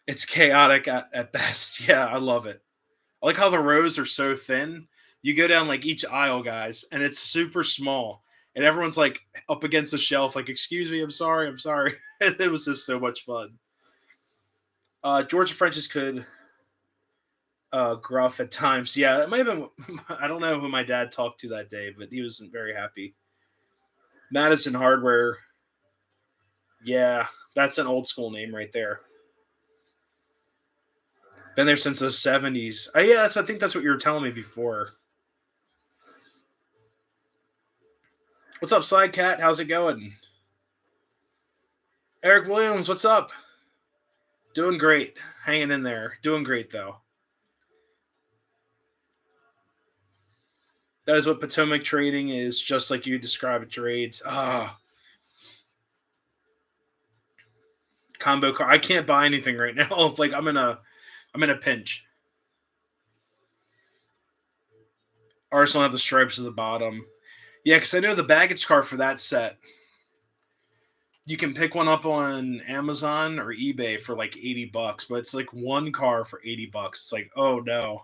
it's chaotic at best. Yeah, I love it. I like how the rows are so thin. You go down like each aisle, guys, and it's super small. And everyone's like up against the shelf, like, excuse me, I'm sorry, I'm sorry. It was just so much fun. Georgia French's could gruff at times. Yeah, it might have been. I don't know who my dad talked to that day, but he wasn't very happy. Madison Hardware. Yeah, that's an old school name right there. Been there since the 70s. Yeah, I think that's what you were telling me before. What's up, Side Cat? How's it going? Eric Williams, what's up? Doing great. Hanging in there. Doing great, though. That is what Potomac trading is, just like you describe it, trades. Combo car. I can't buy anything right now. Like I'm in a pinch. Arsenal have the stripes at the bottom. Yeah, because I know the baggage car for that set. You can pick one up on Amazon or eBay for like $80, but it's like one car for $80. It's like, oh no.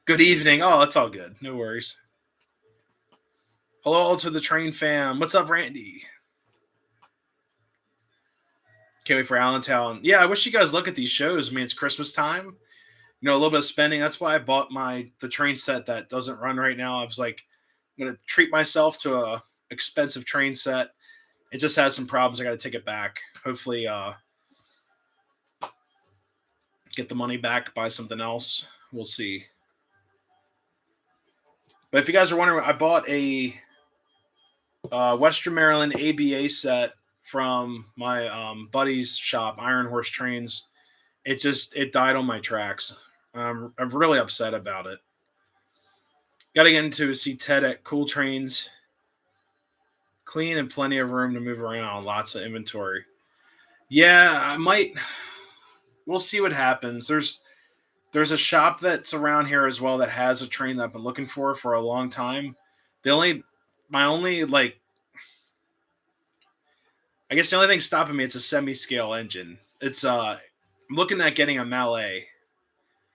Good evening. Oh, it's all good. No worries. Hello to the train fam. What's up, Randy? Can't wait for Allentown. Yeah, I wish you guys look at these shows. I mean, it's Christmas time. You know, a little bit of spending. That's why I bought the train set that doesn't run right now. I was like, I'm gonna treat myself to a expensive train set. It just has some problems. I got to take it back. Hopefully, get the money back, buy something else. We'll see. But if you guys are wondering, I bought a Western Maryland ABA set from my buddy's shop, Iron Horse Trains. It died on my tracks. I'm really upset about it. Got to get into see Ted at Cool Trains. Clean and plenty of room to move around. Lots of inventory. Yeah, I might. We'll see what happens. There's a shop that's around here as well that has a train that I've been looking for a long time. My only like, I guess the only thing stopping me, it's a semi-scale engine. I'm looking at getting a Malay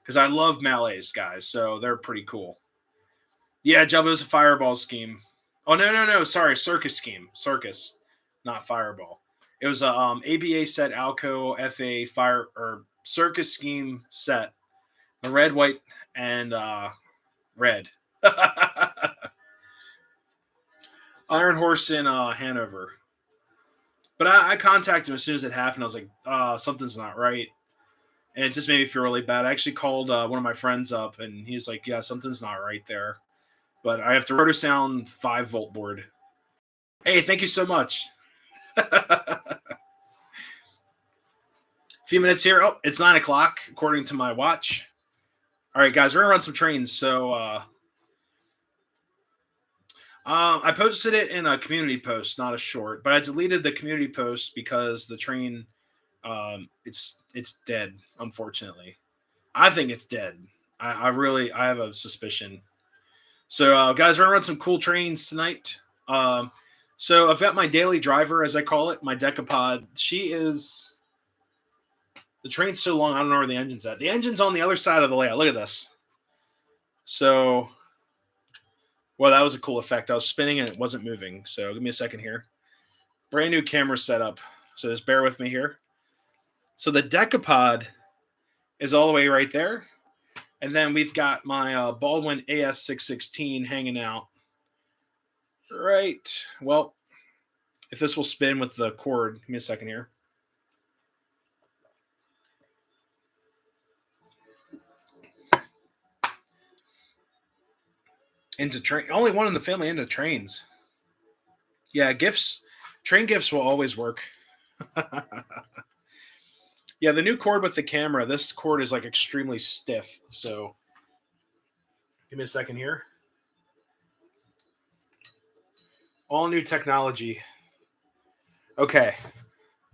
because I love Malays, guys. So they're pretty cool. Yeah, Jumbo was a Fireball scheme. Oh no, sorry, Circus scheme. Circus, not Fireball. It was a ABA set Alco FA Fire or Circus scheme set. The red, white, and red. Iron Horse in Hanover. But I contacted him as soon as it happened. I was like, something's not right. And it just made me feel really bad. I actually called one of my friends up, and he's like, yeah, something's not right there. But I have to Rotosound 5-volt board. Hey, thank you so much. A few minutes here. Oh, it's 9 o'clock, according to my watch. All right, guys, we're going to run some trains. So I posted it in a community post, not a short, but I deleted the community post because the train, it's dead, unfortunately. I think it's dead. I have a suspicion. So, guys, we're going to run some cool trains tonight. So I've got my daily driver, as I call it, my Decapod. The train's so long, I don't know where the engine's at. The engine's on the other side of the layout. Look at this. So, well, that was a cool effect. I was spinning and it wasn't moving. So give me a second here. Brand new camera setup. So just bear with me here. So the Decapod is all the way right there. And then we've got my Baldwin AS616 hanging out. Right. Well, if this will spin with the cord, give me a second here. Into train, only one in the family into trains. Yeah, gifts, train gifts will always work. Yeah, the new cord with the camera, this cord is like extremely stiff. So give me a second here. All new technology. Okay.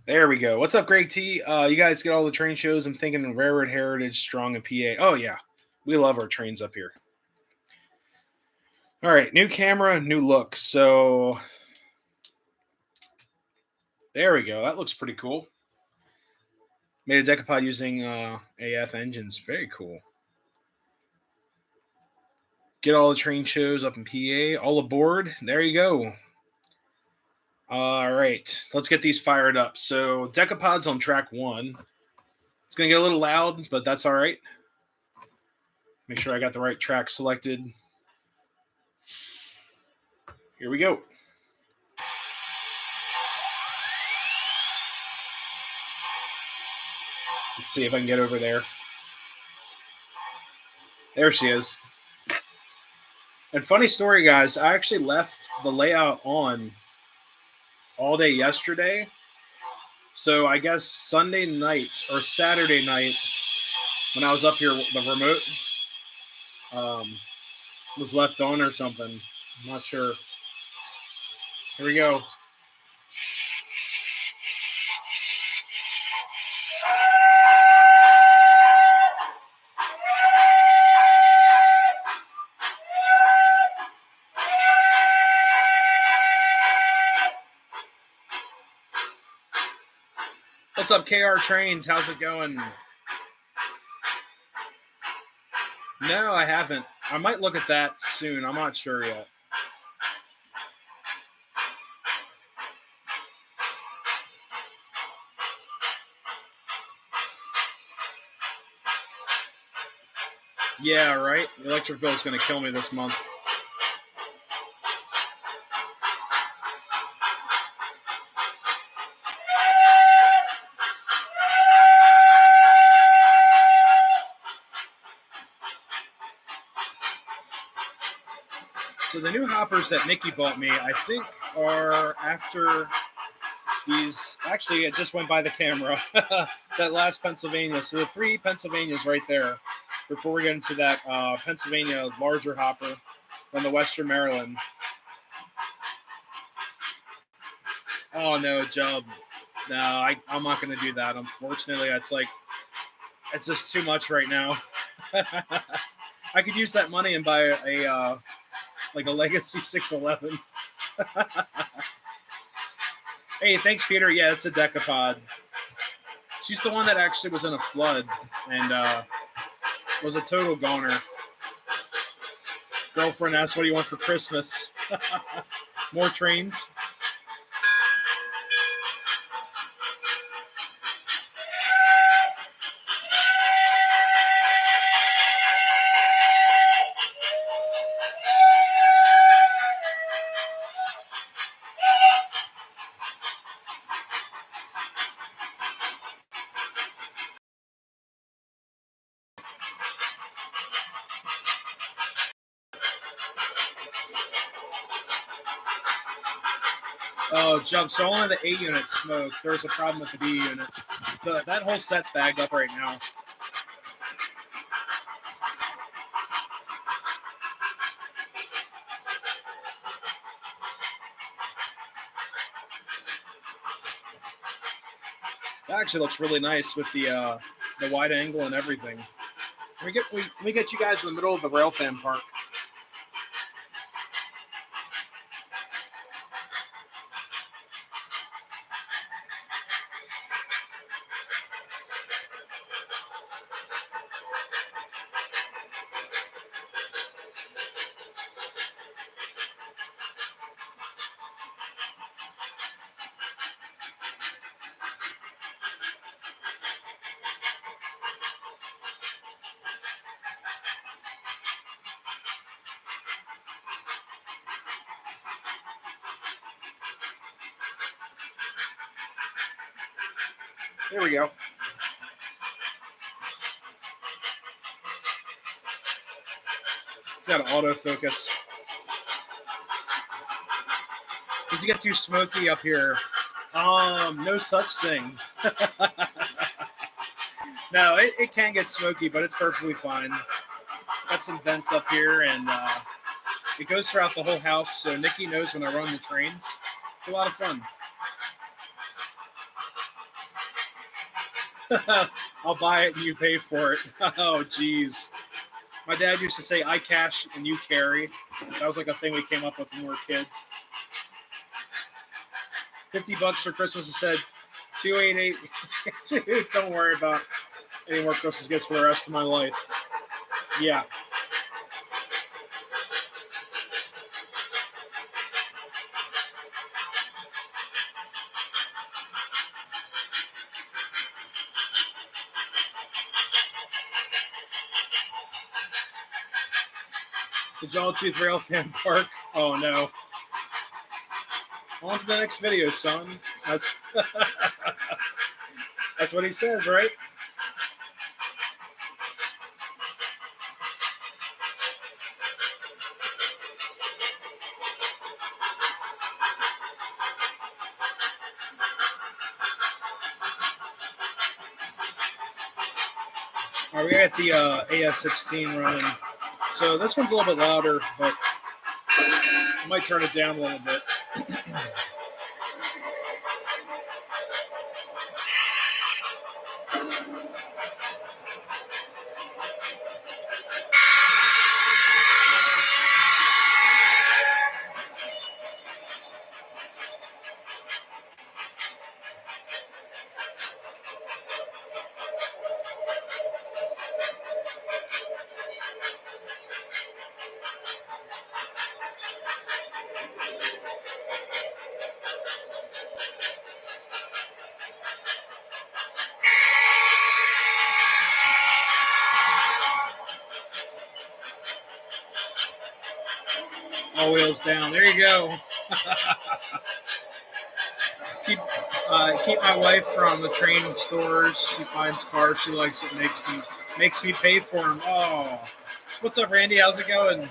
There we go. What's up, Greg T? You guys get all the train shows. I'm thinking Railroad Heritage, Strong, and PA. Oh, yeah. We love our trains up here. All right. New camera, new look. So there we go. That looks pretty cool. Made a Decapod using AF engines. Very cool. Get all the train shows up in PA. All aboard. There you go. All right. Let's get these fired up. So Decapod's on track 1. It's going to get a little loud, but that's all right. Make sure I got the right track selected. Here we go. Let's see if I can get over there. There she is. And funny story, guys, I actually left the layout on all day yesterday. So I guess Sunday night or Saturday night when I was up here, the remote was left on or something. I'm not sure. Here we go. What's up, KR Trains? How's it going? No, I haven't. I might look at that soon. I'm not sure yet. Yeah, right? The electric bill is going to kill me this month. So the new hoppers that Nikki bought me, I think, are after these. Actually, it just went by the camera. That last Pennsylvania. So the 3 Pennsylvanias right there. Before we get into that Pennsylvania larger hopper than the Western Maryland. Oh no, Jub. No, I'm not going to do that. Unfortunately, it's just too much right now. I could use that money and buy a Legacy 611. Hey, thanks, Peter. Yeah, it's a decapod. She's the one that actually was in a flood and was a total goner. Girlfriend asked, "What do you want for Christmas?" More trains. Oh, jump. So only the A unit smoked. There's a problem with the B unit. That whole set's bagged up right now. That actually looks really nice with the wide angle and everything. We get you guys in the middle of the rail fan park. There we go. It's got an autofocus. Does it get too smoky up here? No such thing. No, it can get smoky, but it's perfectly fine. Got some vents up here, and it goes throughout the whole house, so Nikki knows when I run the trains. It's a lot of fun. I'll buy it and you pay for it. Oh, geez. My dad used to say, "I cash and you carry." That was like a thing we came up with when we were kids. $50 for Christmas. I said, 288. Dude, don't worry about any more Christmas gifts for the rest of my life. Yeah. The Jawtooth Rail Fan Park. Oh no. On to the next video, son. That's that's what he says, right? All right, we're at the AS16 running. So this one's a little bit louder, but I might turn it down a little bit. All wheels down. There you go. Keep my wife from the train stores. She finds cars she likes. It makes me pay for them. Oh, what's up, Randy? How's it going?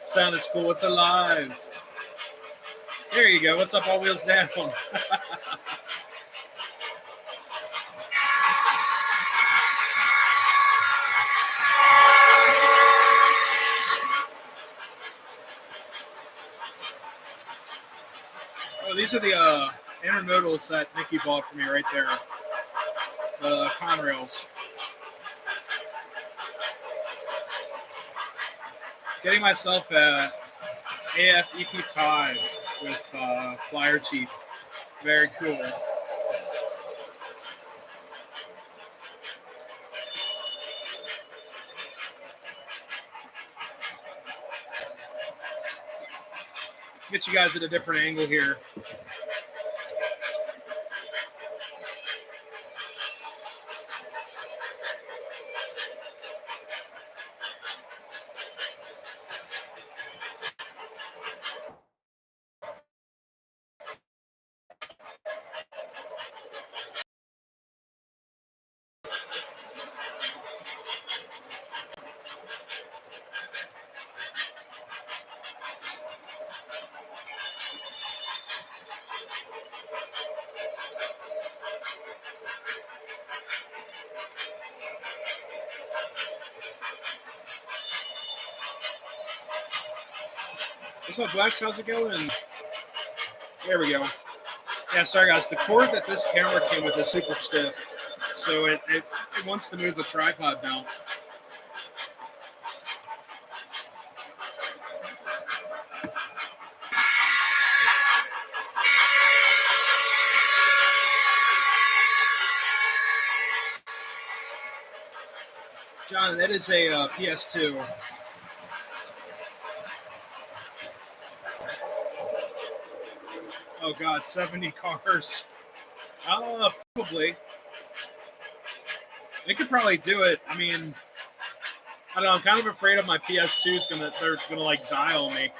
Sound is cool. It's alive. There you go. What's up? All wheels down. Oh, these are the intermodals that Nikki bought for me right there. The Conrails. Getting myself AF EP5 with Flyer Chief. Very cool. Get you guys at a different angle here. What's up, Wes? How's it going? There we go. Yeah, sorry guys. The cord that this camera came with is super stiff, so it wants to move the tripod now. John, that is a PS2. Oh God, 70 cars. Probably. They could probably do it. I mean, I don't know. I'm kind of afraid of my PS2 is they're gonna like die on me.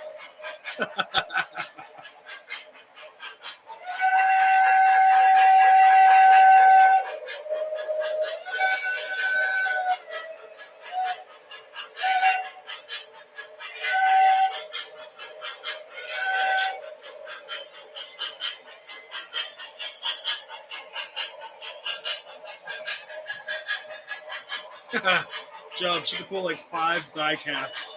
Job, she could pull like 5 die casts.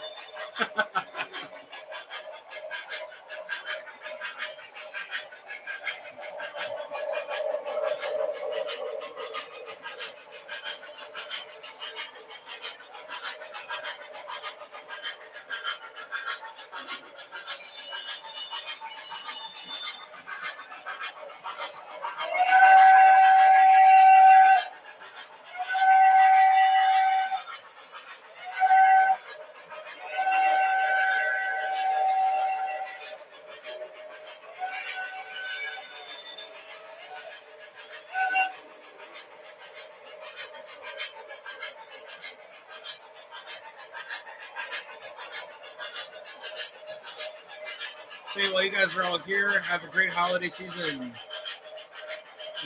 Say, while you guys are all here, have a great holiday season.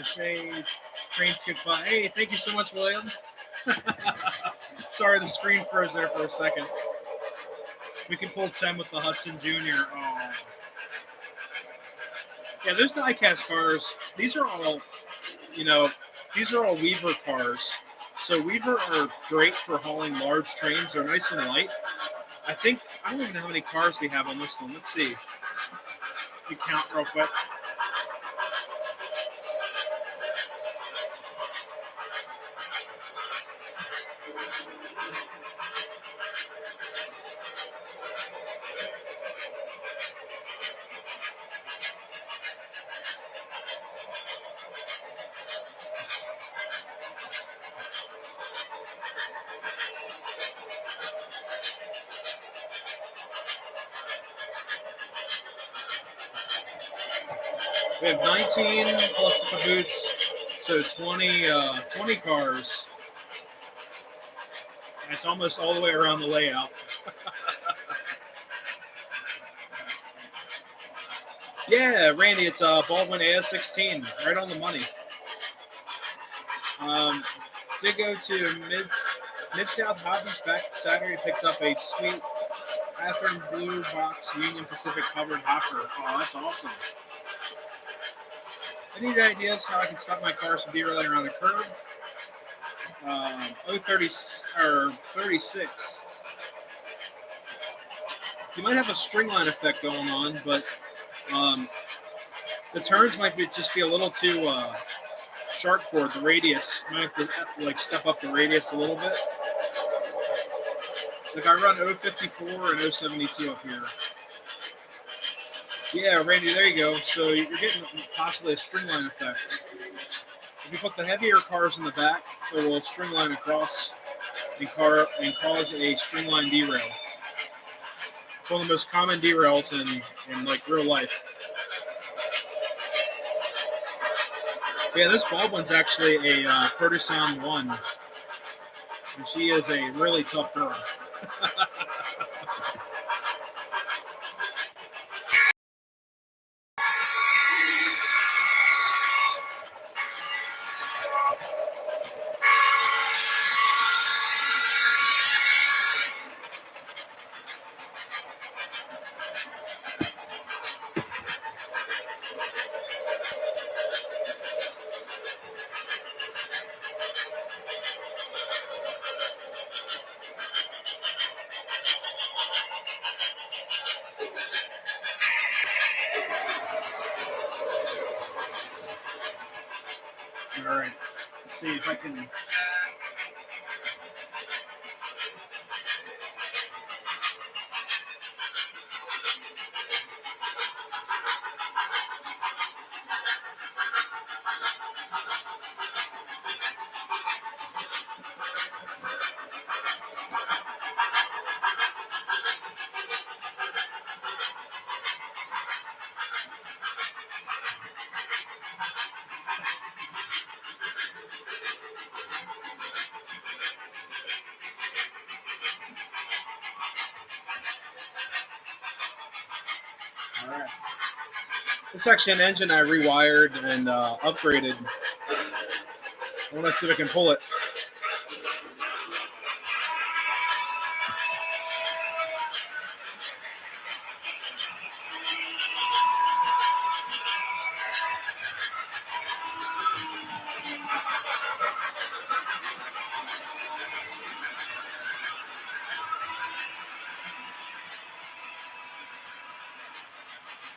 Say, train skip by. Hey, thank you so much, William. Sorry, the screen froze there for a second. We can pull 10 with the Hudson Jr. Oh. Yeah, those diecast cars, these are all, these are all Weaver cars. So Weaver are great for hauling large trains. They're nice and light. I don't even know how many cars we have on this one. Let's see. We count real quick. We have 19 plus the caboose, so 20 cars. And it's almost all the way around the layout. Yeah, Randy, it's Baldwin AS16, right on the money. Did go to Mid-South Hobbies back Saturday, picked up a sweet Athearn Blue Box Union Pacific covered hopper. Oh, that's awesome. I need ideas how I can stop my cars from derailing around a curve. 36. You might have a string line effect going on, but the turns might just be a little too sharp for it. The radius. You might have to step up the radius a little bit. Like I run 054 and 072 up here. Yeah, Randy, there you go. So you're getting possibly a stringline effect. If you put the heavier cars in the back, it will stringline across and cause a stringline derail. It's one of the most common derails in like real life. Yeah, this Baldwin's actually a Protosound 1, and she is a really tough girl. All right, let's see if I can. All right. This is actually an engine I rewired and upgraded. I want to see if I can pull it.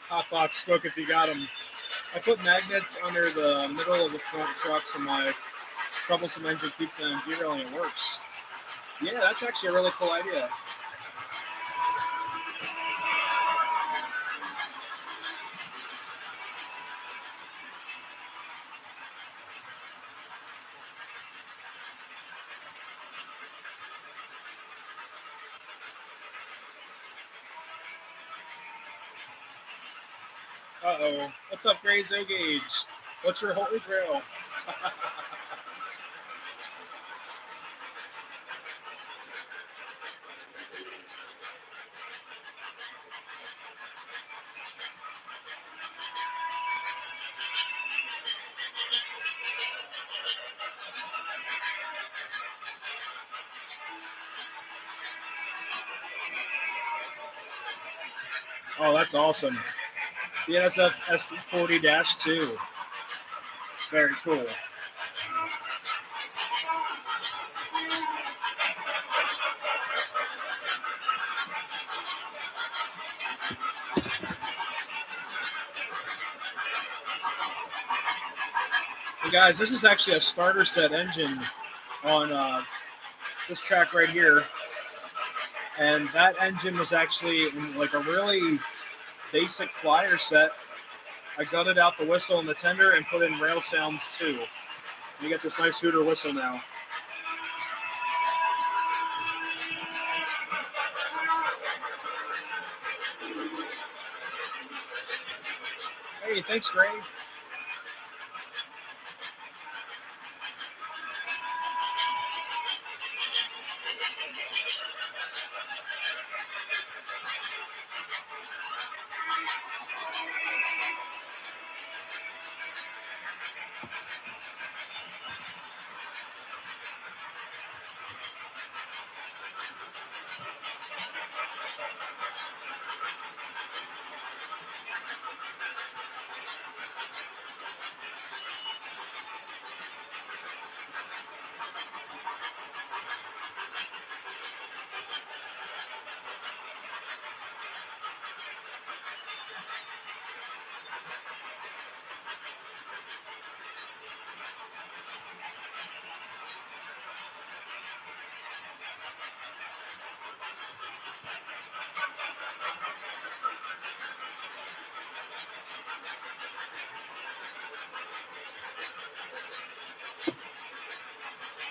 Hotbox spoke if you got them. I put magnets under the middle of the front trucks and my troublesome engine keeps them derailing. It works. Yeah, that's actually a really cool idea. Uh-oh. What's up, Grey Zogage? What's your holy grail? Oh, that's awesome. The NSF ST40-2. Very cool. Hey guys, this is actually a starter set engine on this track right here. And that engine was actually in like a really basic flyer set. I gutted out the whistle and the tender and put in rail sounds too. You get this nice hooter whistle now. Hey, thanks, Ray.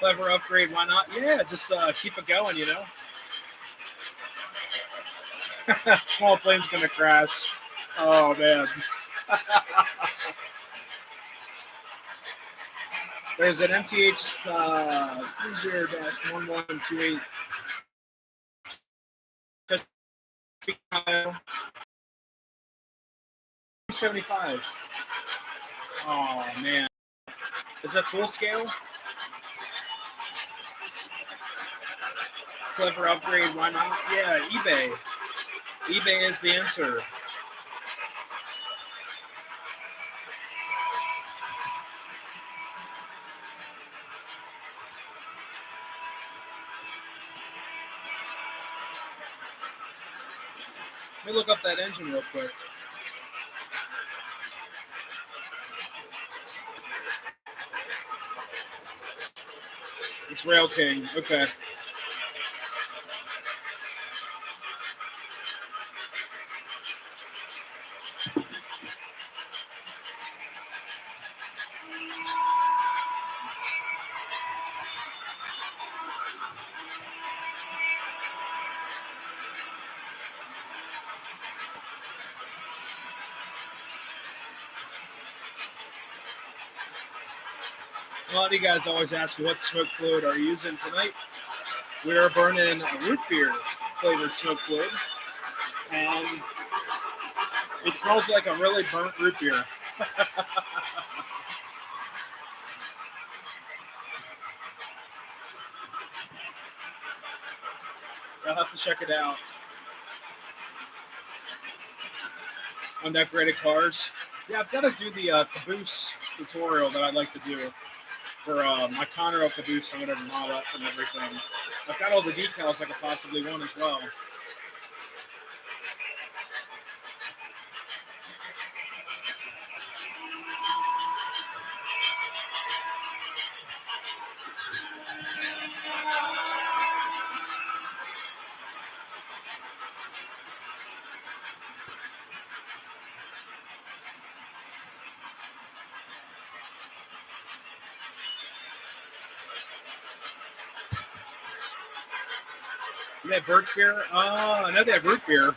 Clever upgrade, why not? Yeah, just keep it going, you know. Small plane's gonna crash. Oh man. There's an MTH 30-1128 75. Oh man. Is that full scale? Clever upgrade, why not? Yeah, eBay. eBay is the answer. Let me look up that engine real quick. It's Rail King. Okay. A lot of you guys always ask me what smoke fluid are you using tonight. We are burning root beer flavored smoke fluid, and it smells like a really burnt root beer. I'll have to check it out. Undecorated cars. Yeah, I've got to do the caboose tutorial that I'd like to do for my Conrail caboose. I'm going to model up and everything. I've got all the decals I could possibly want as well. They have birch beer? Oh, I know they have root beer.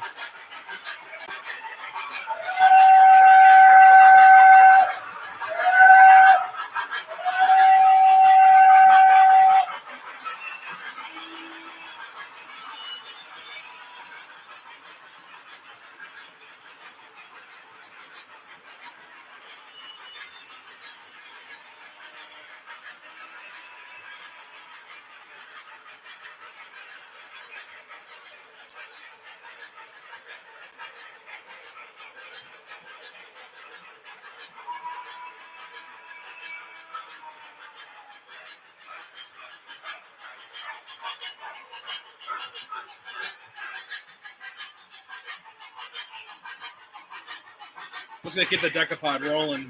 I'm just going to keep the decapod rolling.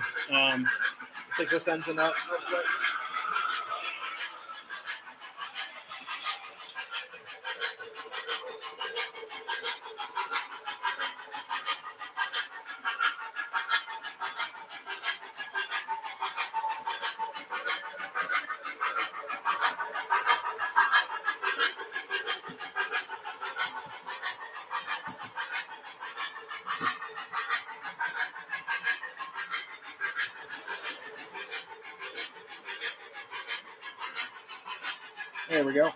Take this engine up real quick. There we go.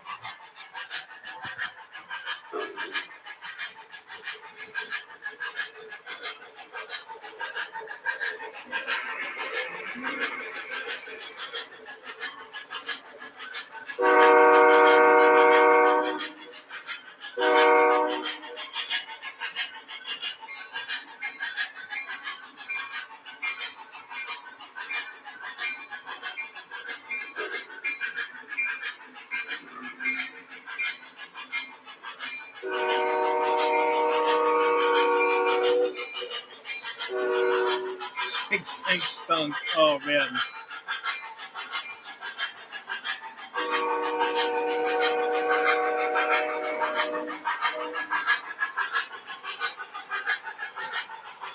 Stink stunk. Oh man.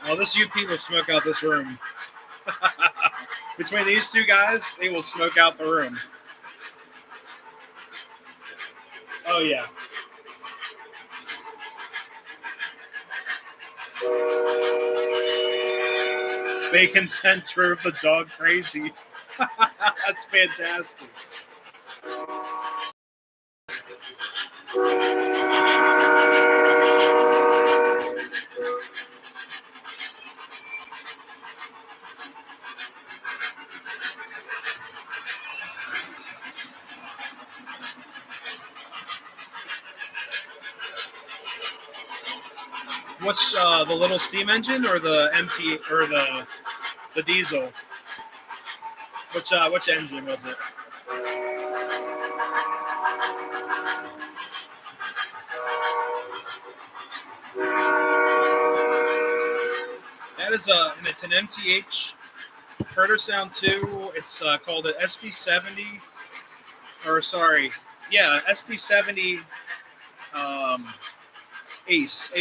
Well, this UP will smoke out this room. Between these two guys, they will smoke out the room. Oh yeah. Bacon sent drove the dog crazy. That's fantastic. What's the little steam engine or the MT or the diesel? Which engine was it? That is and it's an MTH Herder Sound 2. It's called an SD70, or sorry, yeah, SD70 um, ACE.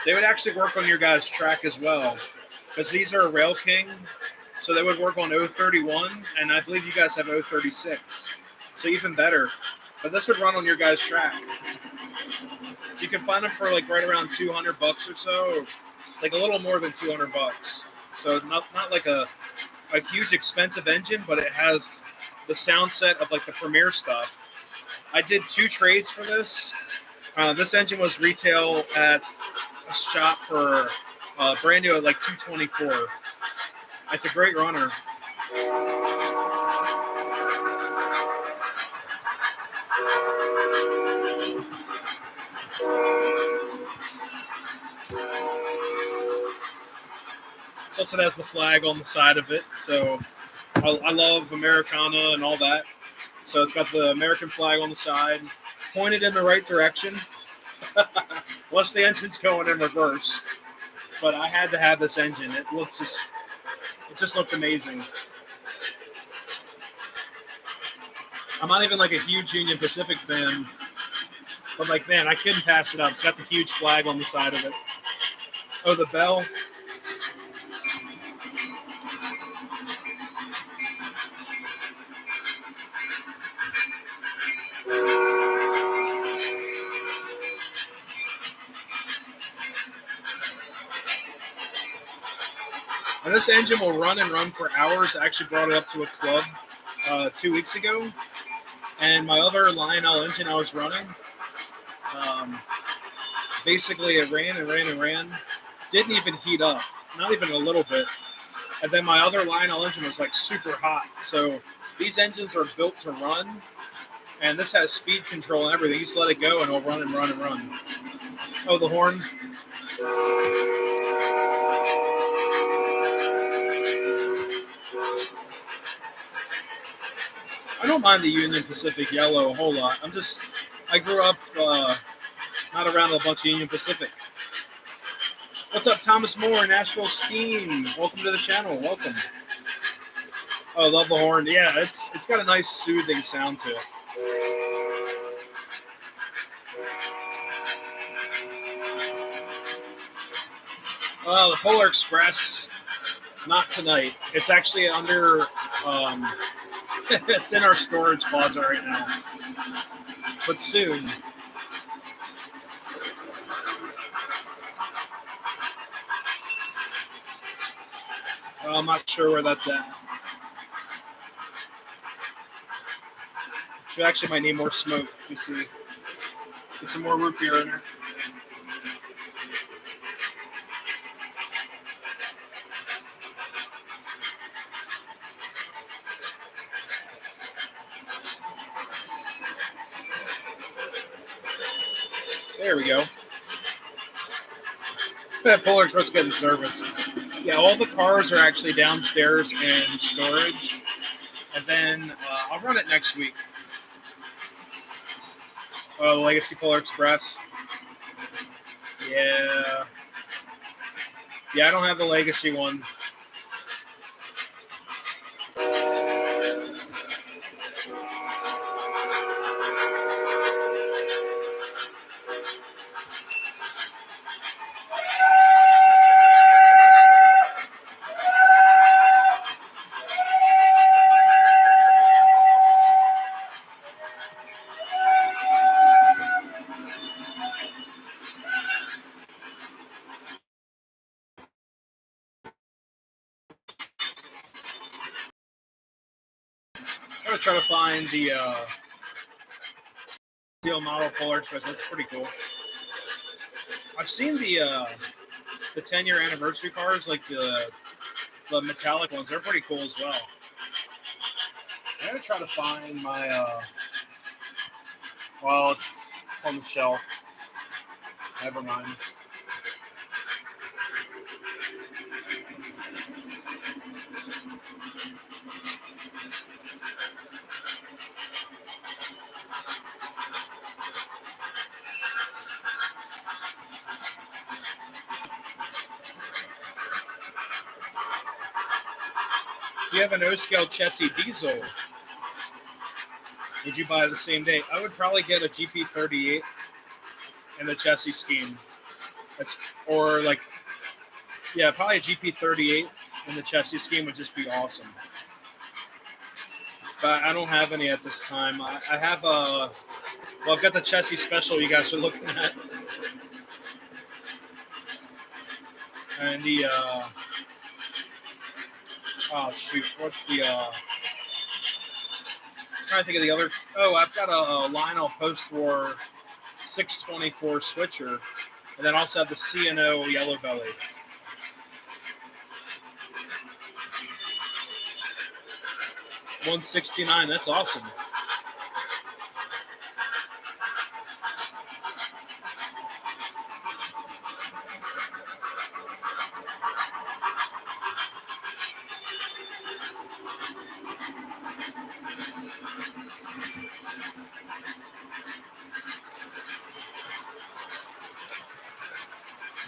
They would actually work on your guys' track as well, because these are Rail King, so they would work on 031, and I believe you guys have 036, so even better. But this would run on your guys' track. You can find them for like right around $200 or so, like a little more than $200. So not like a huge expensive engine, but it has the sound set of like the Premier stuff. I did 2 trades for this. This engine was retail at a shop for brand new at like $224. It's a great runner. Plus, it has the flag on the side of it, so I love Americana and all that. So it's got the American flag on the side, pointed in the right direction. Unless the engine's going in reverse. But I had to have this engine. It just looked amazing. I'm not even like a huge Union Pacific fan, but like, man, I couldn't pass it up. It's got the huge flag on the side of it. Oh, the bell. And this engine will run and run for hours. I actually brought it up to a club 2 weeks ago. And my other Lionel engine I was running, basically it ran and ran and ran. Didn't even heat up, not even a little bit. And then my other Lionel engine was like super hot. So these engines are built to run. And this has speed control and everything. You just let it go and it'll run and run and run. Oh, the horn. I don't mind the Union Pacific yellow a whole lot. I grew up not around a bunch of Union Pacific. What's up, Thomas Moore, Nashville Steam? Welcome to the channel. Welcome. Oh, love the horn. Yeah, it's got a nice soothing sound to it. Well, the Polar Express, not tonight. It's actually under, it's in our storage closet right now. But soon. I'm not sure where that's at. She actually might need more smoke. You see. Get some more root beer in her. There we go. That Polar Express getting service. Yeah, all the cars are actually downstairs in storage. And then I'll run it next week. Oh, the Legacy Polar Express. Yeah. Yeah, I don't have the Legacy one. try to find the steel model Polar Express. That's pretty cool. I've seen the 10-year anniversary cars, like the metallic ones. They're pretty cool as well. I'm gonna try to find my. Well, it's on the shelf. Never mind. Do you have an O-scale chassis diesel? Would you buy the same day? I would probably get a GP38 in the chassis scheme. Or like, yeah, probably a GP38 in the chassis scheme would just be awesome. But I don't have any at this time. I have a, well, I've got the chassis special you guys are looking at. And the, oh shoot, what's the, I'm trying to think of the other, oh, I've got a Lionel post-war 624 switcher, and then also have the C&O Yellow Belly. $169, that's awesome.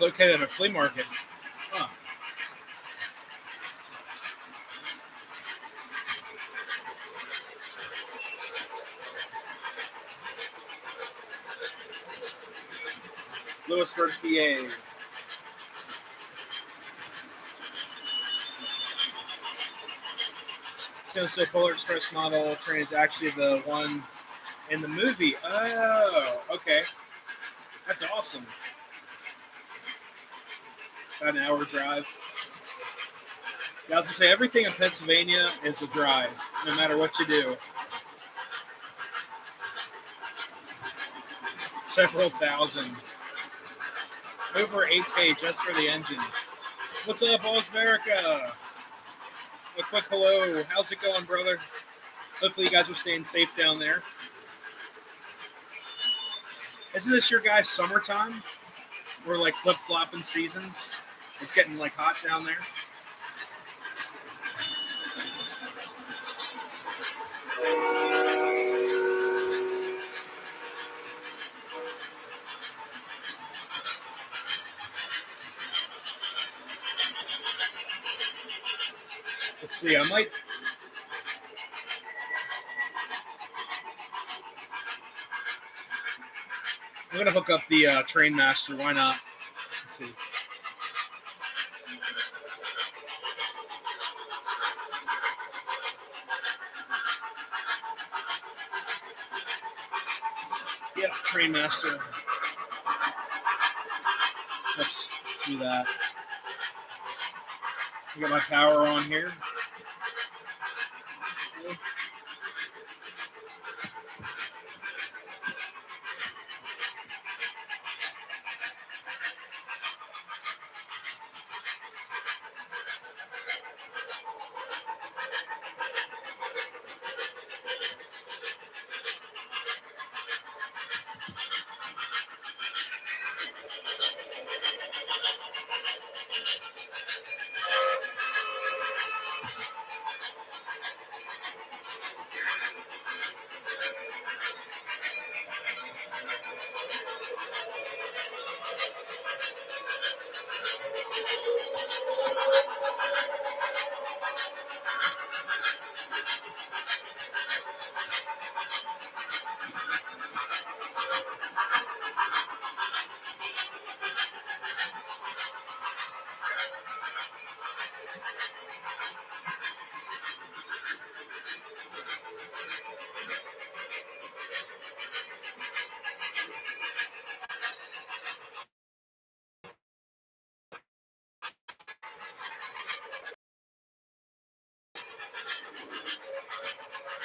Located at a flea market. Huh. Lewisburg, PA. So Polar Express model train is actually the one in the movie. Oh, okay. That's awesome. About an hour drive. Yeah, I was going to say, everything in Pennsylvania is a drive, no matter what you do. Several thousand. Over 8K just for the engine. What's up, All's America? A quick hello. How's it going, brother? Hopefully you guys are staying safe down there. Isn't this your guys' summertime? We're like flip-flopping seasons. It's getting like hot down there. Let's see, I'm going to hook up the Train Master. Why not? Let's see. Yep, Train Master. Let's do that. I got my power on here.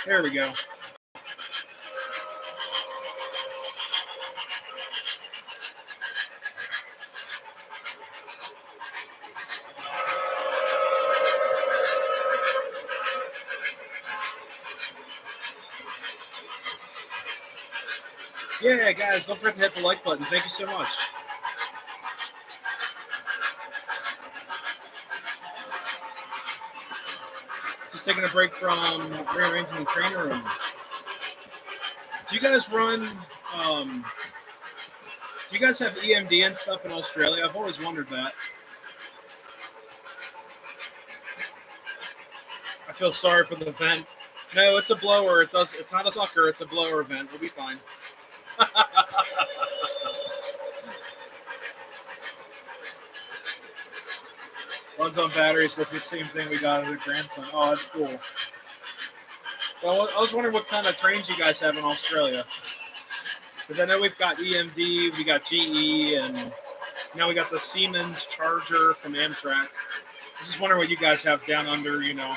There we go. Yeah, guys, don't forget to hit the like button. Thank you so much. Just taking a break from rearranging the trainer room. Do you guys run? Um, do you guys have EMD and stuff in Australia? I've always wondered that. I feel sorry for the vent. No, it's a blower. It's not a sucker. It's a blower vent. We'll be fine. Runs on batteries. That's the same thing we got as a grandson. Oh, that's cool. Well, I was wondering what kind of trains you guys have in Australia. Because I know we've got EMD, we got GE, and now we got the Siemens Charger from Amtrak. I was just wondering what you guys have down under, you know.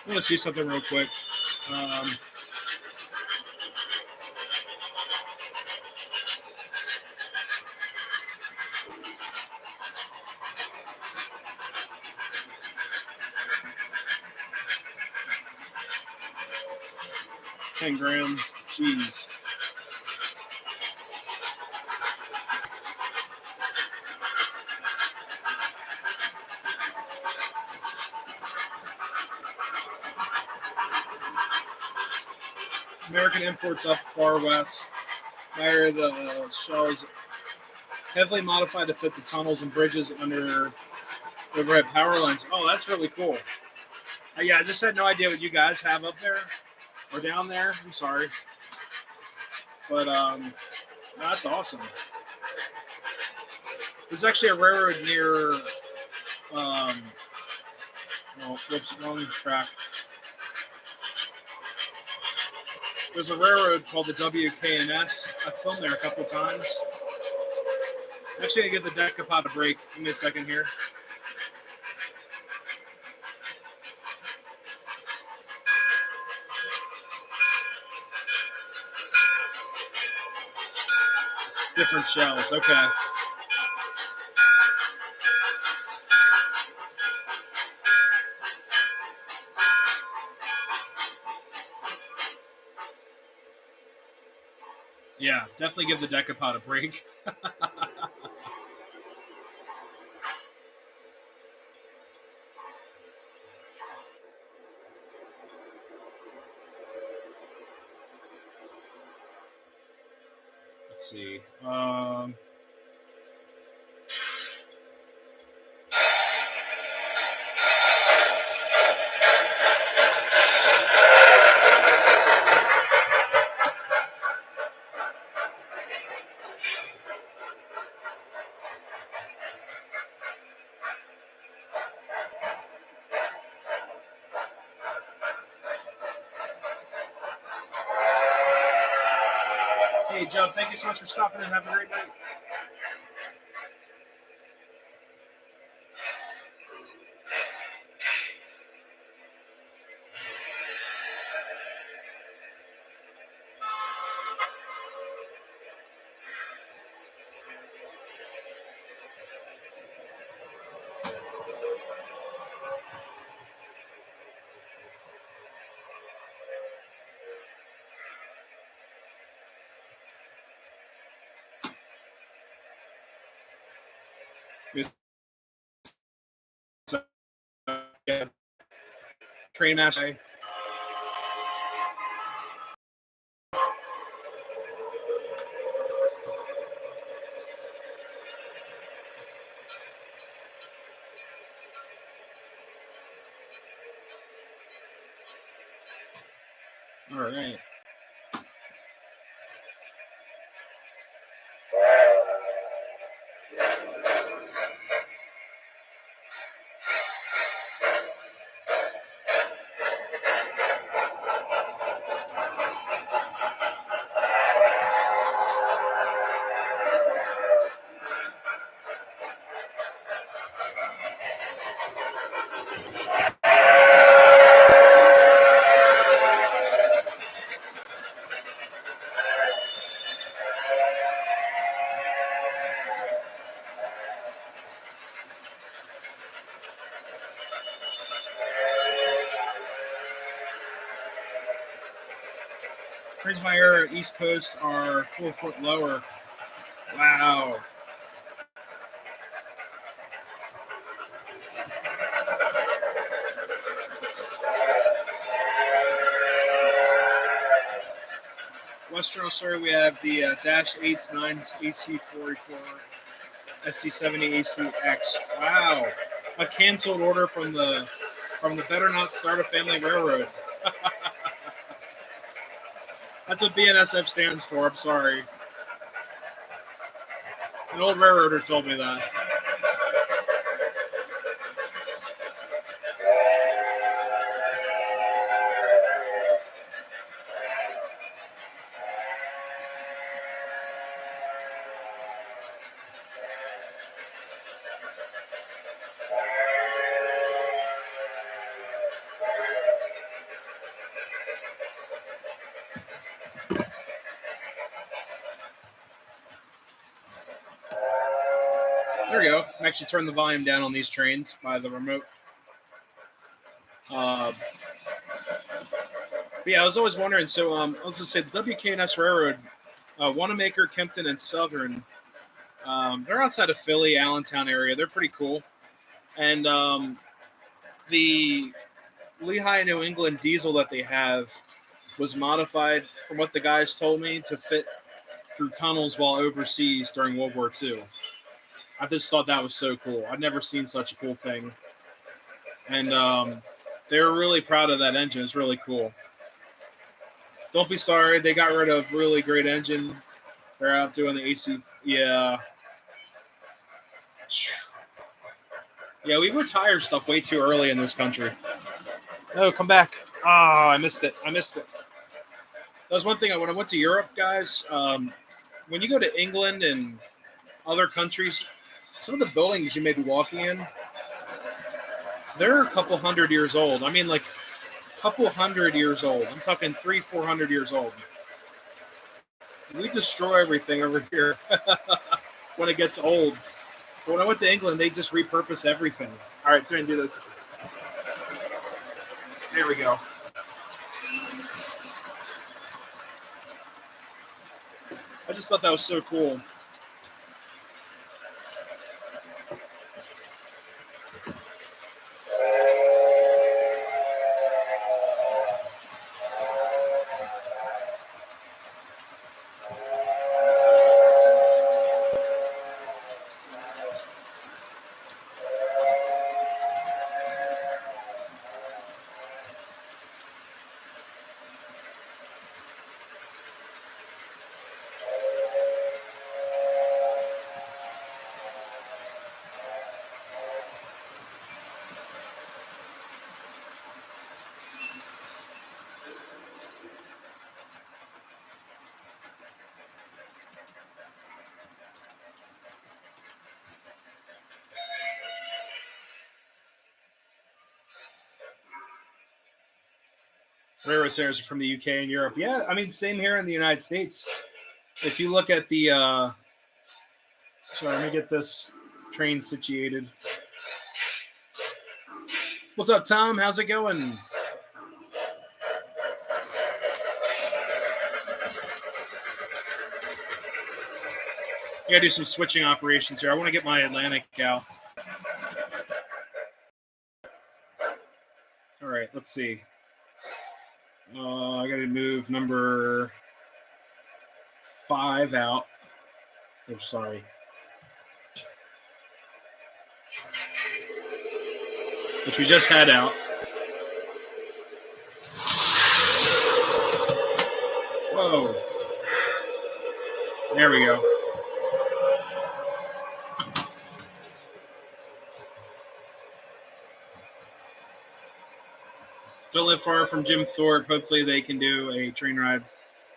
I want to see something real quick. Um, $10,000. Jeez. American imports up far west. Where the shells heavily modified to fit the tunnels and bridges under overhead power lines. Oh, that's really cool. Yeah, I just had no idea what you guys have up there or down there. I'm sorry, but that's awesome. There's actually a railroad near. Whoops, wrong track. There's a railroad called the WKNS. I've filmed there a couple times. I'm actually gonna give the Decapod a break. Give me a second here. Different shells. Okay. Yeah, definitely give the Decapod a break. Let's see. Hey, Joe, thank you so much for stopping and have a great night. Train master. All right. Trains by air East Coast are 4 foot lower. Wow. Western Australia, we have the Dash 8s, 9s, AC44, ST70, ACX. Wow. A canceled order from the Better Not Start a Family Railroad. That's what BNSF stands for. I'm sorry. An old railroader told me that. There we go. I actually turn the volume down on these trains by the remote. Yeah, I was always wondering. So, I was going to say the WKNS Railroad, Wanamaker, Kempton, and Southern. They're outside of Philly, Allentown area. They're pretty cool. And the Lehigh, New England diesel that they have was modified, from what the guys told me, to fit through tunnels while overseas during World War II. I just thought that was so cool. I'd never seen such a cool thing. And they were really proud of that engine. It's really cool. Don't be sorry. They got rid of really great engine. They're out doing the AC. Yeah. Yeah, we retire stuff way too early in this country. Oh, come back. Ah, I missed it. That was one thing. When I went to Europe, guys, when you go to England and other countries, some of the buildings you may be walking in, they're a couple hundred years old. I mean, like a couple hundred years old. I'm talking 300-400 years old. We destroy everything over here when it gets old. But when I went to England, they just repurpose everything. All right, so we're going to do this. There we go. I just thought that was so cool. Railroad sailors are from the UK and Europe. Yeah, I mean, same here in the United States. If you look at the, sorry, let me get this train situated. What's up, Tom? How's it going? I gotta do some switching operations here. I want to get my Atlantic out. All right, let's see. I gotta move number 5 out. Oh, sorry. Which we just had out. Whoa. There we go. Don't live far from Jim Thorpe. Hopefully they can do a train ride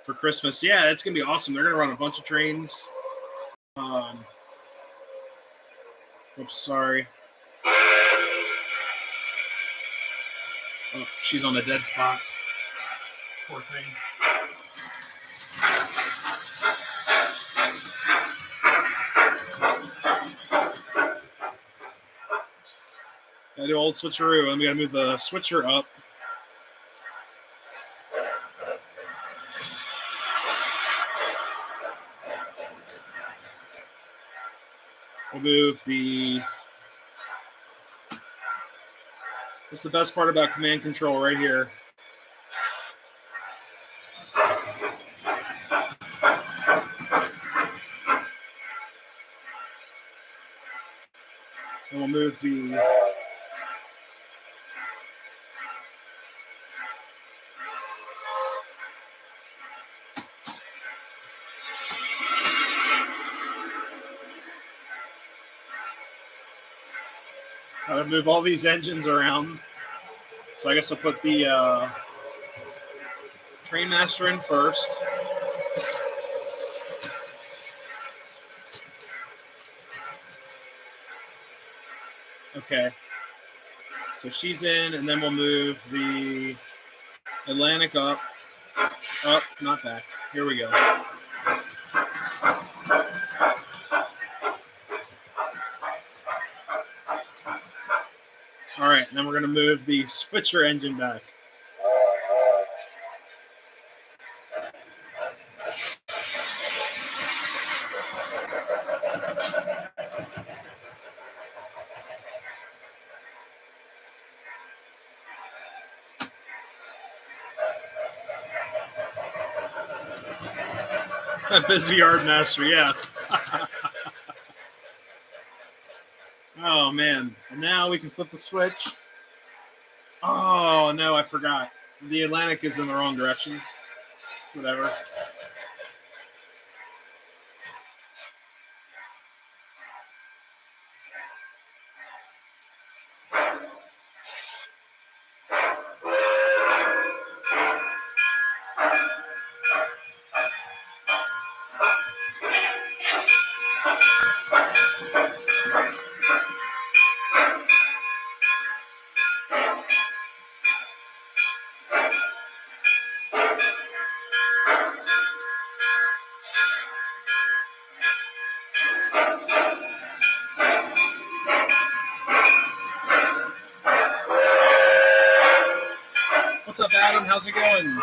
for Christmas. Yeah, it's going to be awesome. They're going to run a bunch of trains. Oops, sorry. Oh, she's on a dead spot. Poor thing. Gotta do old switcheroo. I'm gonna move the switcher up. We'll move the. This is the best part about command control right here. And we'll move the. I'm gonna move all these engines around. So I guess I'll put the Trainmaster in first. Okay. So she's in, and then we'll move the Atlantic up, not back. Here we go. All right, and then we're going to move the switcher engine back. Busy yard master, yeah. Oh, man. And now we can flip the switch. Oh, no, I forgot. The Atlantic is in the wrong direction. Whatever. What's up, Adam? How's it going?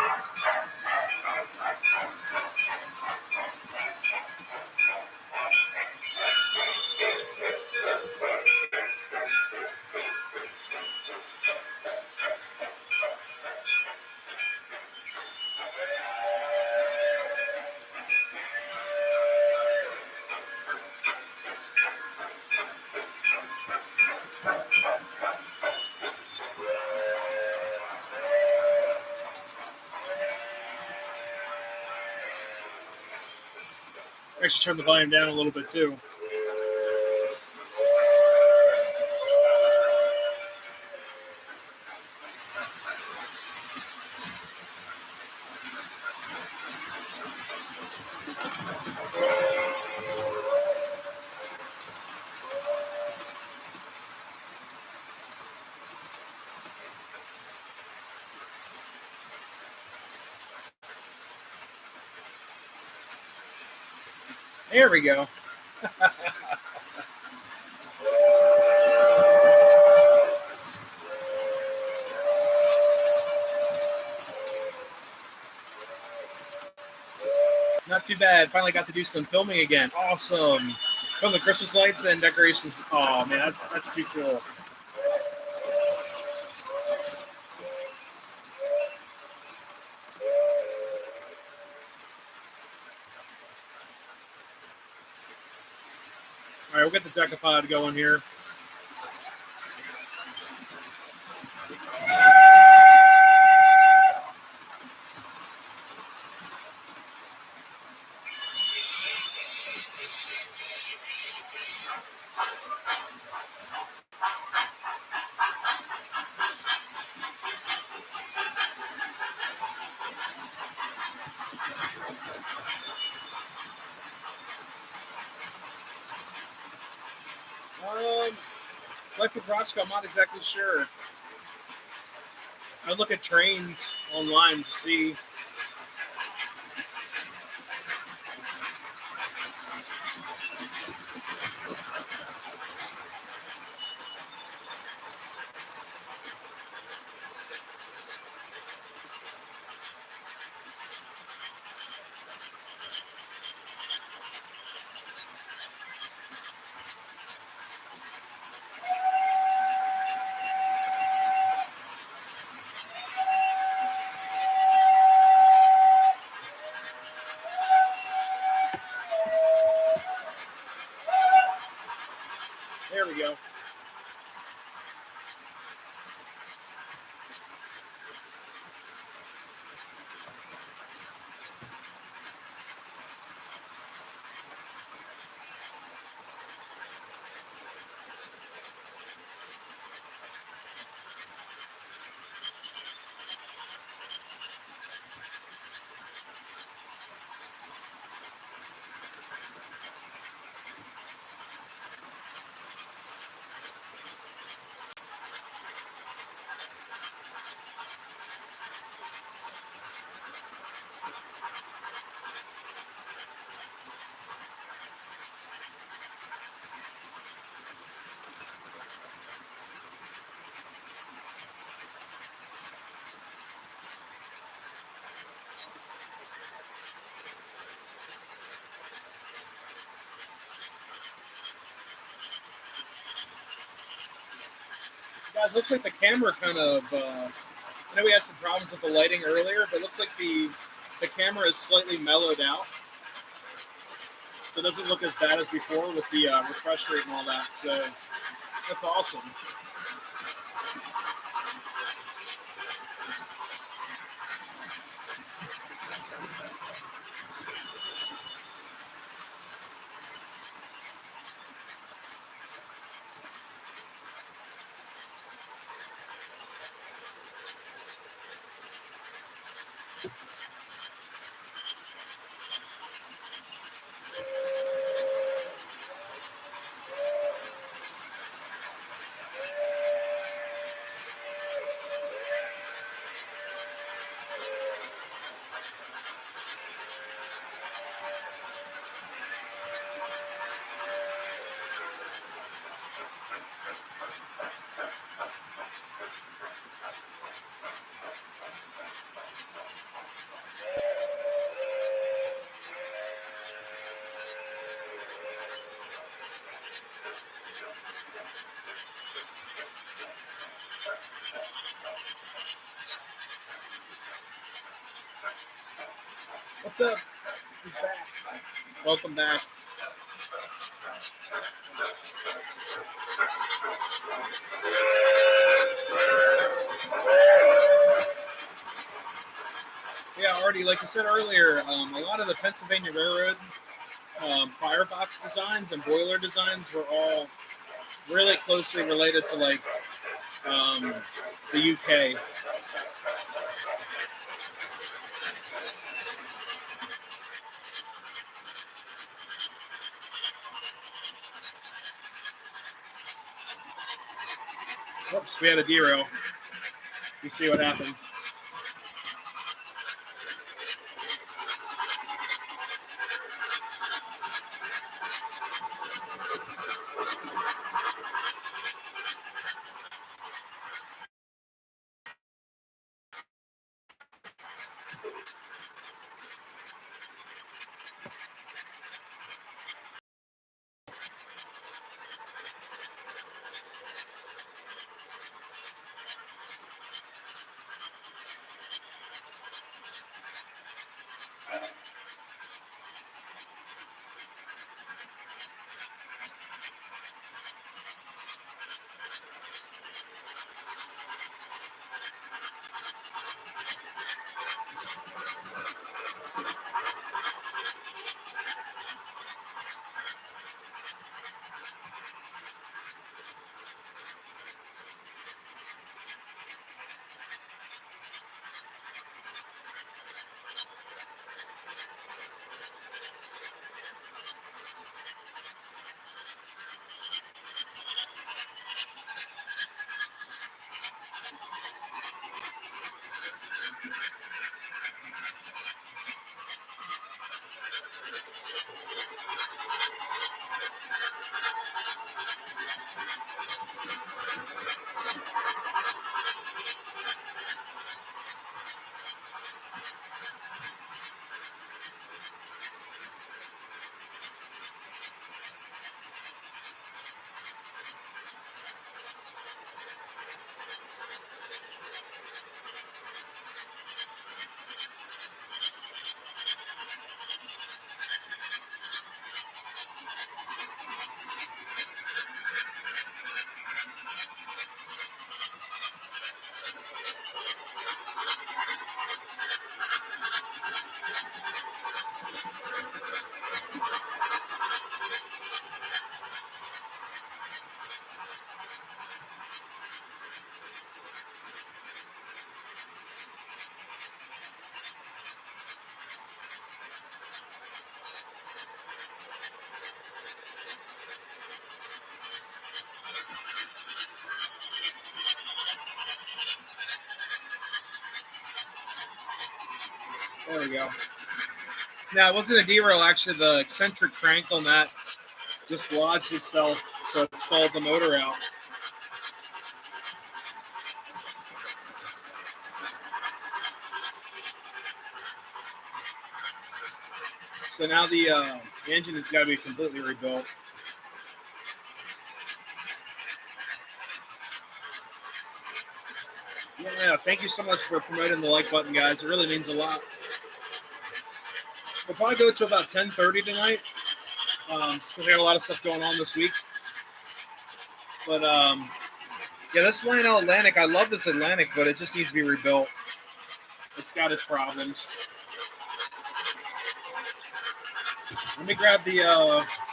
I should turn the volume down a little bit, too. There we go. Not too bad. Finally got to do some filming again. Awesome. Film the Christmas lights and decorations. Oh, man, that's too cool. All right, we'll get the decapod going here. Life with Roscoe, I'm not exactly sure. I look at trains online to see. There we go. Guys, looks like the camera kind of. I know we had some problems with the lighting earlier, but it looks like the camera is slightly mellowed out, so it doesn't look as bad as before with the refresh rate and all that. So that's awesome. What's up? He's back. Welcome back. Yeah, Artie, like you said earlier, a lot of the Pennsylvania Railroad firebox designs and boiler designs were all really closely related to like the UK. Oops, we had a derail. You see what happened. There we go. Now, it wasn't a derail, actually. The eccentric crank on that just lodged itself, so it stalled the motor out. So now the engine has got to be completely rebuilt. Yeah, thank you so much for promoting the like button, guys. It really means a lot. We'll probably go to about 10:30 tonight, just because I got a lot of stuff going on this week. But yeah, this Lionel Atlantic, I love this Atlantic, but it just needs to be rebuilt. It's got its problems. Let me grab the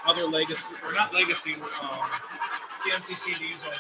other Legacy, or not Legacy, TMCC diesel.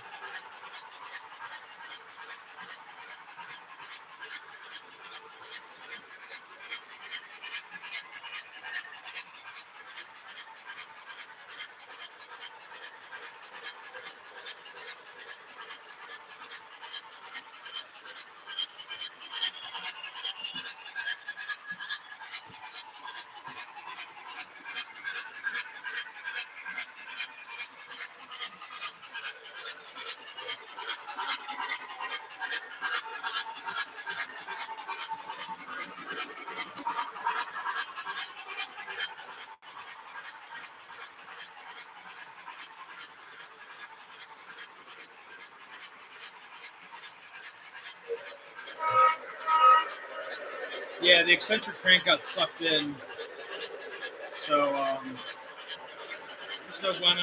Yeah, the eccentric crank got sucked in. So, there's no bueno.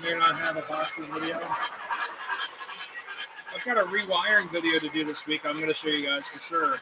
May not have a boxing video. I've got a rewiring video to do this week. I'm going to show you guys for sure.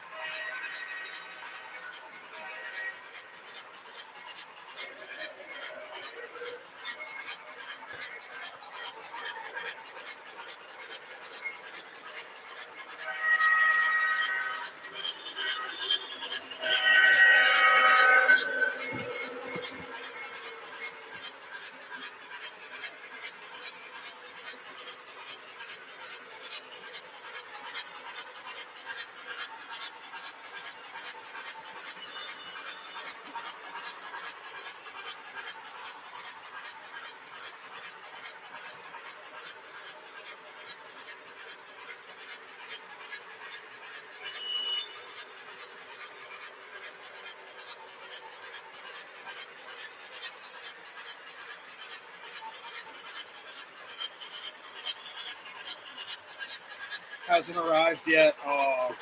Hasn't arrived yet. Oh,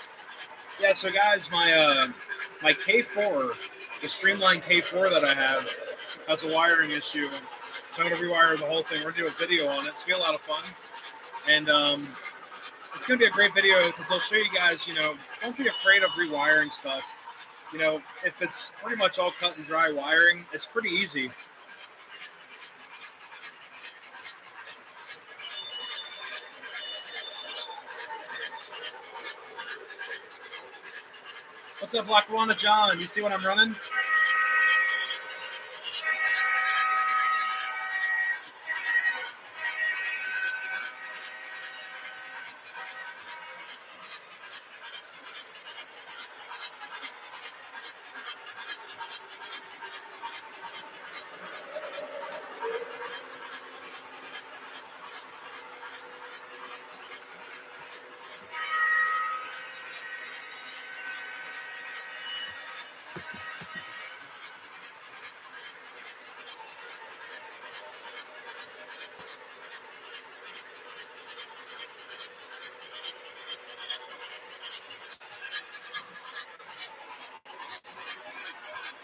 yeah. So guys, my K4, the Streamline K4 that I have, has a wiring issue, so I'm gonna rewire the whole thing. We're gonna do a video on it. It's gonna be a lot of fun, and it's gonna be a great video because they'll show you guys. Don't be afraid of rewiring stuff. If it's pretty much all cut and dry wiring, it's pretty easy. What's up, Lackawanna John? You see what I'm running?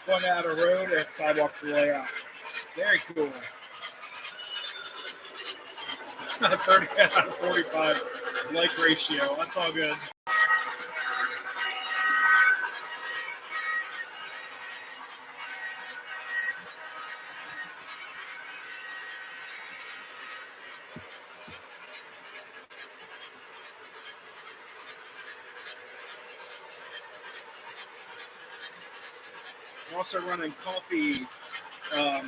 Going out a road and sidewalk to layout. Very cool. 30 out of 45 like ratio. That's all good. I'm also running coffee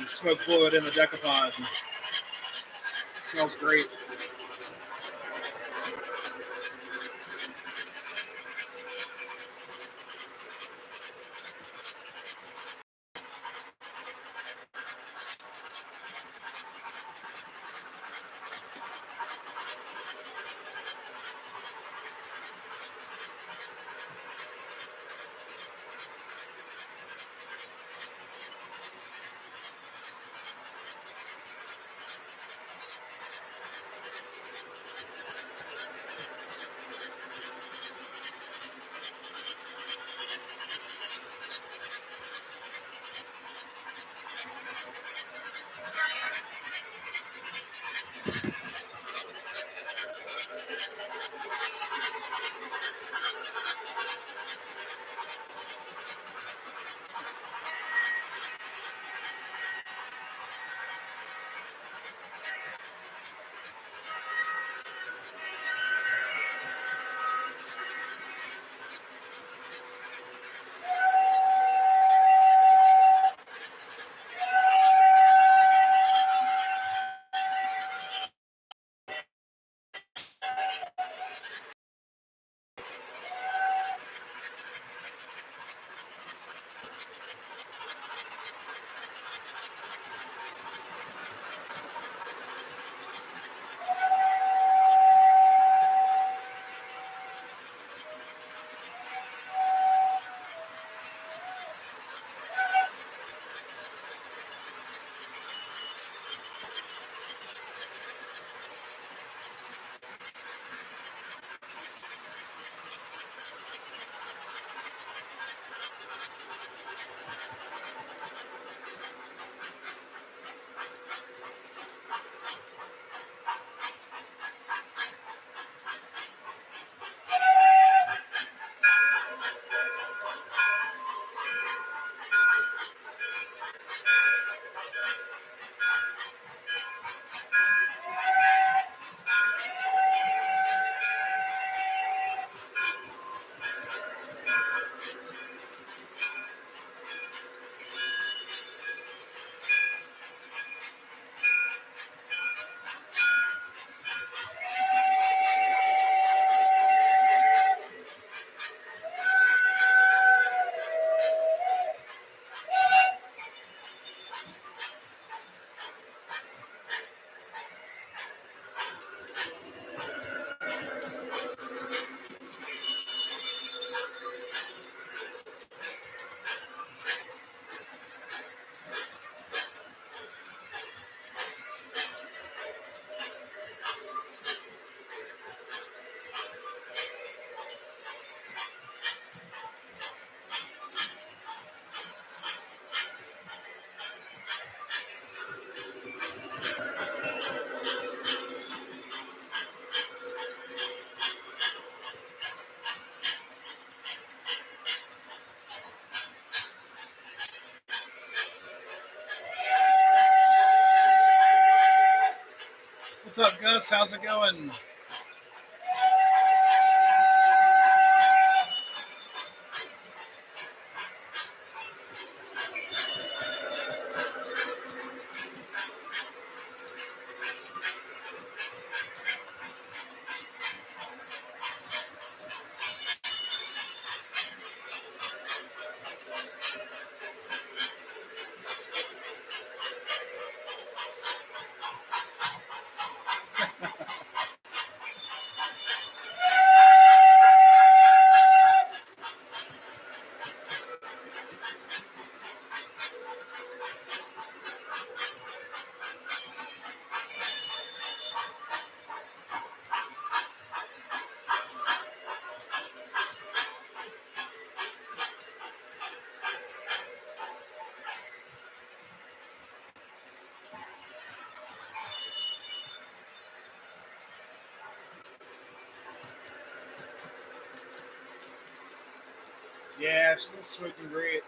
smoke fluid in the decapod. It smells great. Gus? How's it going? Yeah, she looks sweet and great.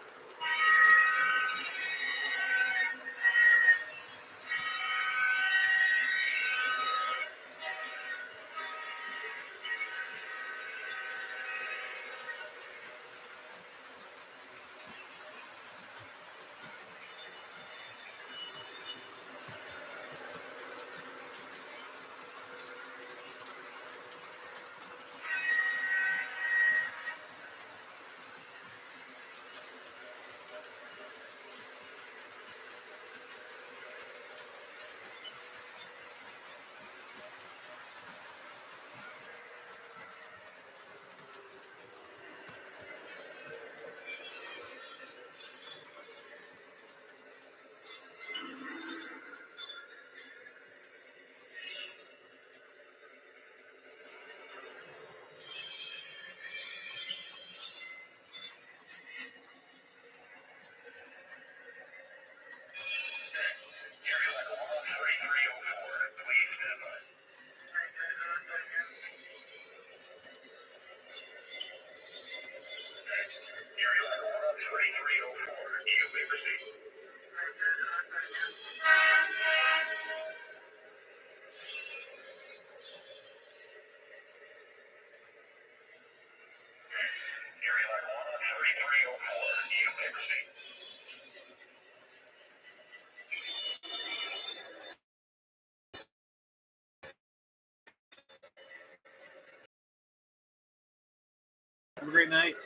Have a great night.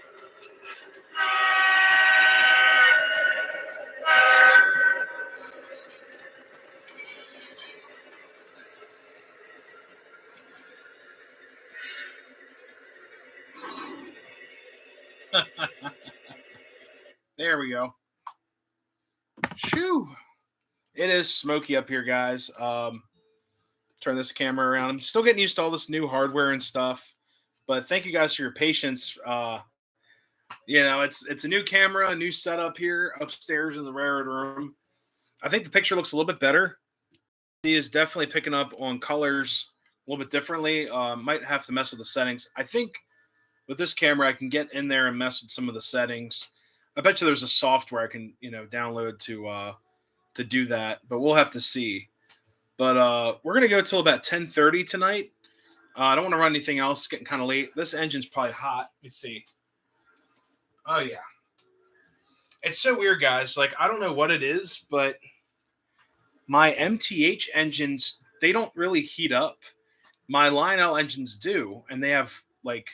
There we go. Shoo. It is smoky up here, guys. Turn this camera around. I'm still getting used to all this new hardware and stuff, but thank you guys for your patience. It's a new camera, a new setup here upstairs in the railroad room. I think the picture looks a little bit better. He is definitely picking up on colors a little bit differently. Might have to mess with the settings. I think with this camera, I can get in there and mess with some of the settings. I bet you there's a software I can download to do that, but we'll have to see. But we're gonna go till about 10:30 tonight. I don't want to run anything else. It's getting kind of late. This engine's probably hot. Let's see. Oh yeah, it's so weird, guys. Like I don't know what it is, but my MTH engines they don't really heat up. My Lionel engines do, and they have like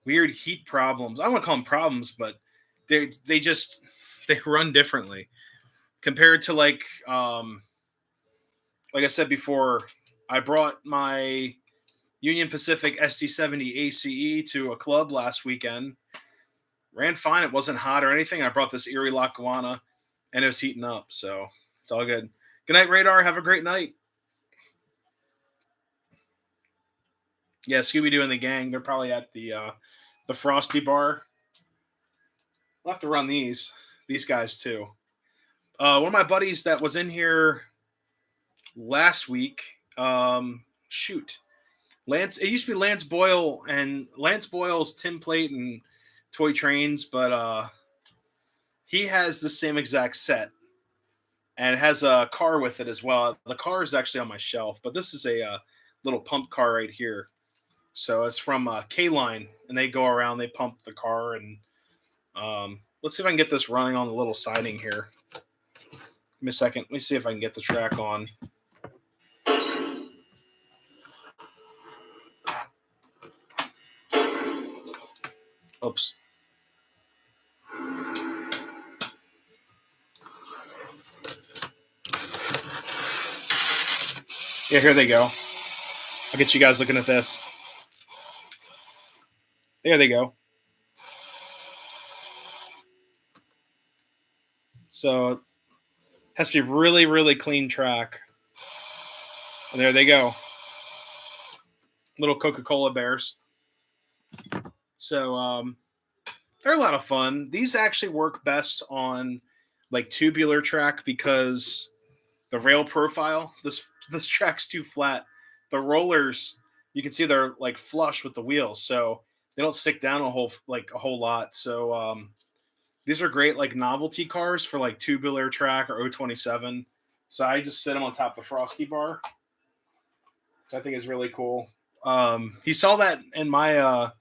weird heat problems. I don't want to call them problems, but they just they run differently compared to like I said before. I brought my Union Pacific ST70 ACE to a club last weekend. Ran fine. It wasn't hot or anything. I brought this Erie Lackawanna, and it was heating up. So it's all good. Good night, Radar. Have a great night. Yeah, Scooby Doo and the gang. They're probably at the Frosty Bar. We'll have to run these guys too. One of my buddies that was in here last week. Shoot, Lance. It used to be Lance Boyle and Lance Boyle's Tin Plate and Toy Trains, but he has the same exact set. and it has a car with it as well. The car is actually on my shelf, but this is a little pump car right here. So it's from K-Line, and they go around, they pump the car, and let's see if I can get this running on the little siding here. Give me a second. Let me see if I can get the track on. Oops. Yeah, here they go. I'll get you guys looking at this. There they go. So it has to be really, really clean track. And there they go. Little Coca-Cola bears. So they're a lot of fun. These actually work best on like tubular track because the rail profile, this track's too flat. The rollers, you can see they're like flush with the wheels, so they don't stick down a whole lot. So these are great like novelty cars for like tubular track or 027. So I just sit them on top of the Frosty bar, which I think is really cool. He saw that in my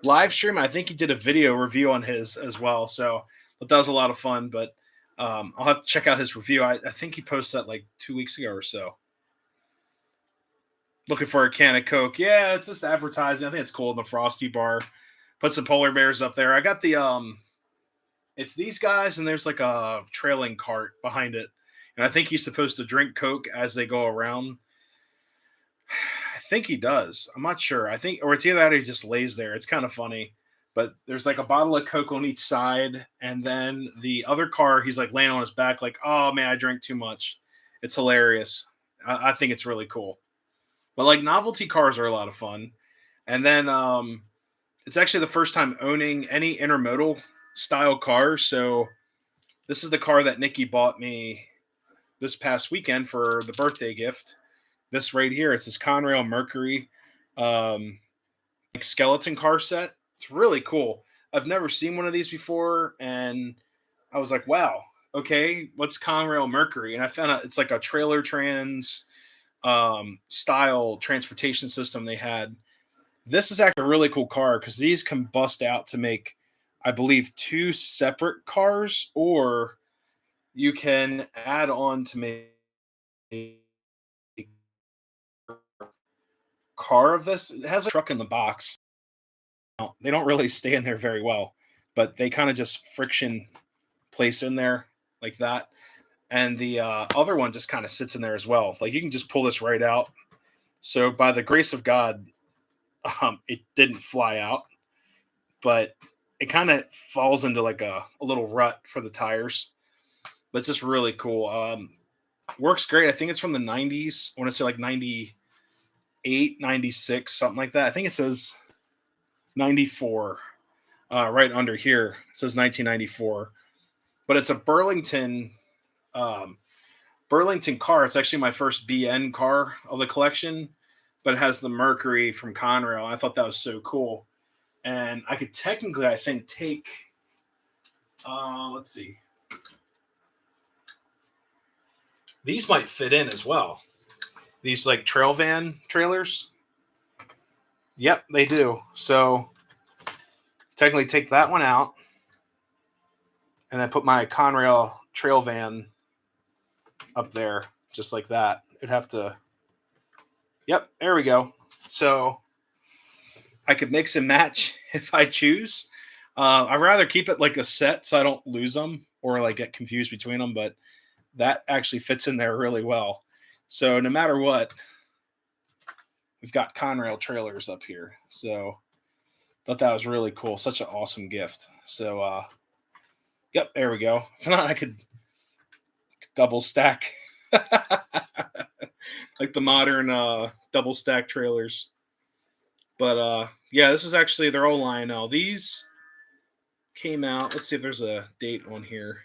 live stream. I think he did a video review on his as well. So that was a lot of fun. But I'll have to check out his review. I think he posted that like 2 weeks ago or so. Looking for a can of Coke. Yeah, it's just advertising. I think it's cool in the Frosty bar. Put some polar bears up there. I got the it's these guys, and there's like a trailing cart behind it. And I think he's supposed to drink Coke as they go around. I think he does. I'm not sure. I think, or it's either that or he just lays there. It's kind of funny. But there's like a bottle of Coke on each side, and then the other car, he's like laying on his back, like, oh man, I drank too much. It's hilarious. I think it's really cool. But like novelty cars are a lot of fun. And then it's actually the first time owning any intermodal style car. So this is the car that Nikki bought me this past weekend for the birthday gift. This right here, it's this Conrail Mercury like skeleton car set. It's really cool. I've never seen one of these before, and I was like, wow, okay, what's Conrail Mercury? And I found out it's like a trailer trans style transportation system they had. This is actually a really cool car because these can bust out to make, I believe, 2 separate cars, or you can add on to make a car of this. It has a truck in the box. They don't really stay in there very well, but they kind of just friction place in there like that. And the other one just kind of sits in there as well. Like you can just pull this right out. So by the grace of God, it didn't fly out, but it kind of falls into like a little rut for the tires. But it's just really cool. Works great. I think it's from the 90s. I want to say like 98, 96, something like that. I think it says 94 right under here. It says 1994. But it's a Burlington car. It's actually my first BN car of the collection, but it has the Mercury from Conrail. I thought that was so cool. And I could technically, I think, take, let's see. These might fit in as well. These like trail van trailers. Yep, they do. So technically take that one out and then put my Conrail trail van up there just like that. It'd have to, yep, there we go. So I could mix and match if I choose. I'd rather keep it like a set so I don't lose them or like get confused between them, but that actually fits in there really well. So no matter what, we've got Conrail trailers up here. So thought that was really cool. Such an awesome gift. So yep, there we go. If not, I could double stack like the modern double stack trailers. But yeah, this is actually, they're all Lionel. These came out. Let's see if there's a date on here.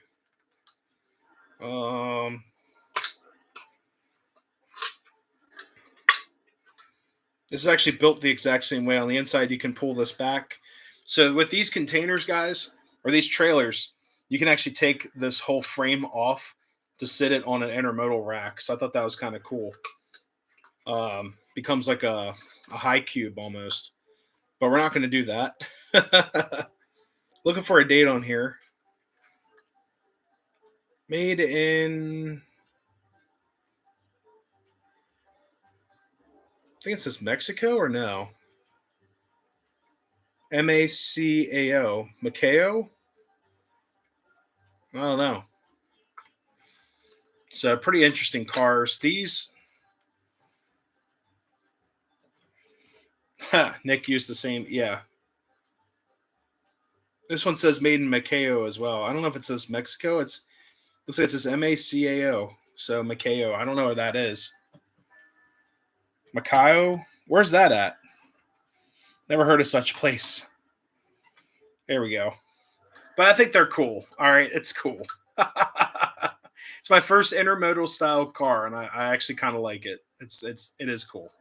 This is actually built the exact same way. On the inside, you can pull this back. So with these containers, guys, or these trailers, you can actually take this whole frame off to sit it on an intermodal rack. So I thought that was kind of cool. Becomes like a high cube almost, but we're not going to do that. Looking for a date on here. Made in, I think it says Mexico or no? Macao. Macao? I don't know. So pretty interesting cars. These, Nick used the same. Yeah. This one says made in Macao as well. I don't know if it says Mexico. It's looks like it says Macao. So Macao. I don't know where that is. Macao? Where's that at? Never heard of such a place. There we go. But I think they're cool. All right, it's cool. It's my first intermodal style car, and I actually kind of like it. It is cool.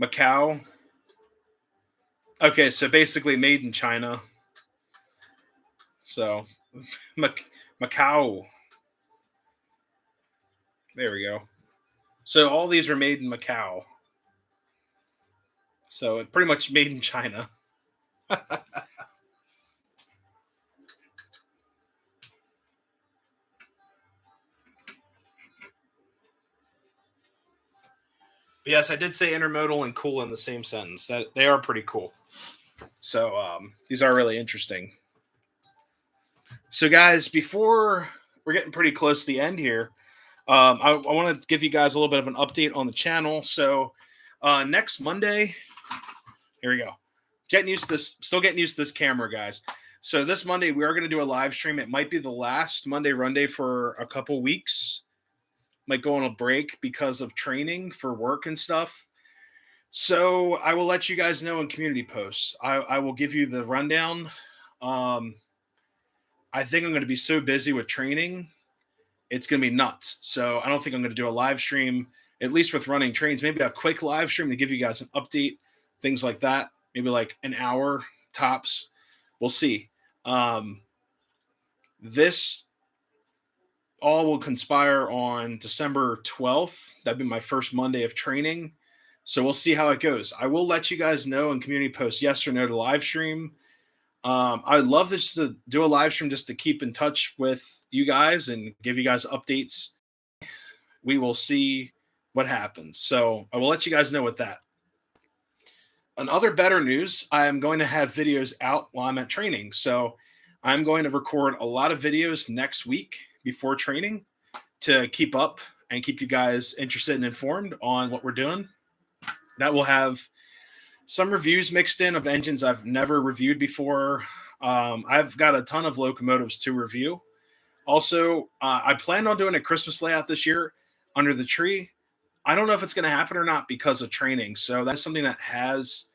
Macau. Okay, so basically made in China. So Macau. There we go. So all these are made in Macau. So it pretty much made in China. Yes, I did say intermodal and cool in the same sentence. That they are pretty cool. So these are really interesting. So guys, before we're getting pretty close to the end here, I want to give you guys a little bit of an update on the channel. So next Monday, here we go. Getting used to this, still getting used to this camera, guys. So this Monday we are going to do a live stream. It might be the last Monday Runday for a couple weeks. Might go on a break because of training for work and stuff. So I will let you guys know in community posts. I will give you the rundown. I think I'm going to be so busy with training, it's going to be nuts. So I don't think I'm going to do a live stream, at least with running trains. Maybe a quick live stream to give you guys an update, things like that. Maybe like an hour tops. We'll see. This all will conspire on December 12th. That'd be my first Monday of training. So we'll see how it goes. I will let you guys know in community posts yes or no to live stream. I'd love just to do a live stream just to keep in touch with you guys and give you guys updates. We will see what happens. So I will let you guys know with that. And other better news, I am going to have videos out while I'm at training. So I'm going to record a lot of videos next week before training to keep up and keep you guys interested and informed on what we're doing. That will have some reviews mixed in of engines I've never reviewed before. I've got a ton of locomotives to review. Also, I plan on doing a Christmas layout this year under the tree. I don't know if it's going to happen or not because of training. So that's something that has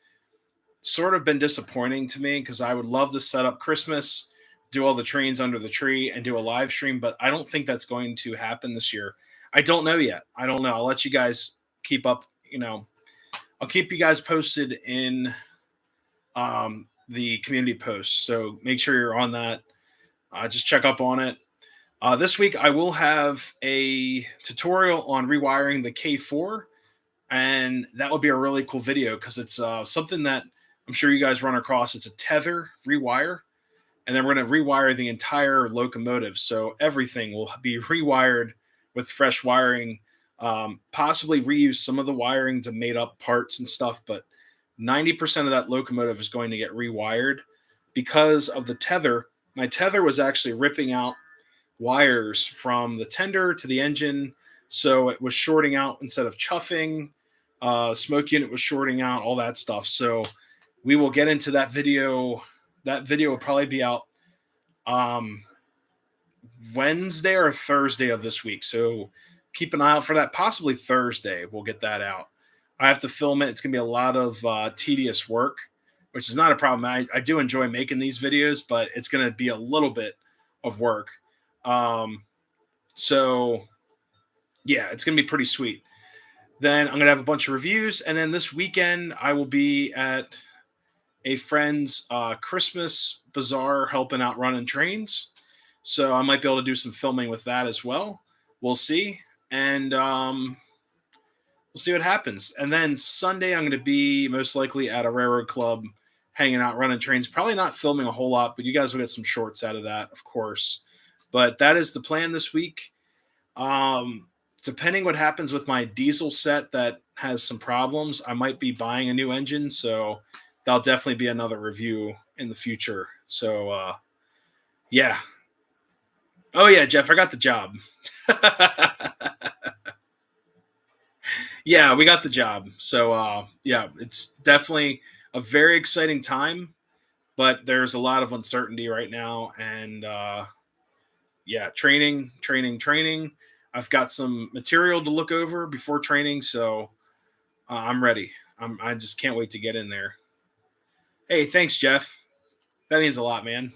sort of been disappointing to me because I would love to set up Christmas, do all the trains under the tree, and do a live stream. But I don't think that's going to happen this year. I don't know yet. I don't know. I'll let you guys keep up. I'll keep you guys posted in the community posts. So make sure you're on that. Just check up on it. This week, I will have a tutorial on rewiring the K4, and that will be a really cool video because it's something that I'm sure you guys run across. It's a tether rewire, and then we're going to rewire the entire locomotive. So everything will be rewired with fresh wiring, possibly reuse some of the wiring to made up parts and stuff, but 90% of that locomotive is going to get rewired because of the tether. My tether was actually ripping out wires from the tender to the engine, so it was shorting out instead of chuffing. Smoke unit was shorting out, all that stuff. So we will get into that video. That video will probably be out Wednesday or Thursday of this week. So keep an eye out for that. Possibly Thursday, we'll get that out. I have to film it. It's going to be a lot of tedious work, which is not a problem. I do enjoy making these videos, but it's going to be a little bit of work. So yeah, it's going to be pretty sweet. Then I'm going to have a bunch of reviews. And then this weekend, I will be at a friend's Christmas bazaar helping out running trains. So I might be able to do some filming with that as well. We'll see. And we'll see what happens. And then Sunday, I'm going to be most likely at a railroad club, hanging out, running trains. Probably not filming a whole lot, but you guys will get some shorts out of that, of course. But that is the plan this week. Depending what happens with my diesel set that has some problems, I might be buying a new engine. So that'll definitely be another review in the future. So yeah. Oh yeah, Jeff, I got the job. Yeah, we got the job. So yeah, it's definitely a very exciting time, but there's a lot of uncertainty right now. And yeah, training. I've got some material to look over before training, so I'm ready. I just can't wait to get in there. Hey, thanks, Jeff. That means a lot, man.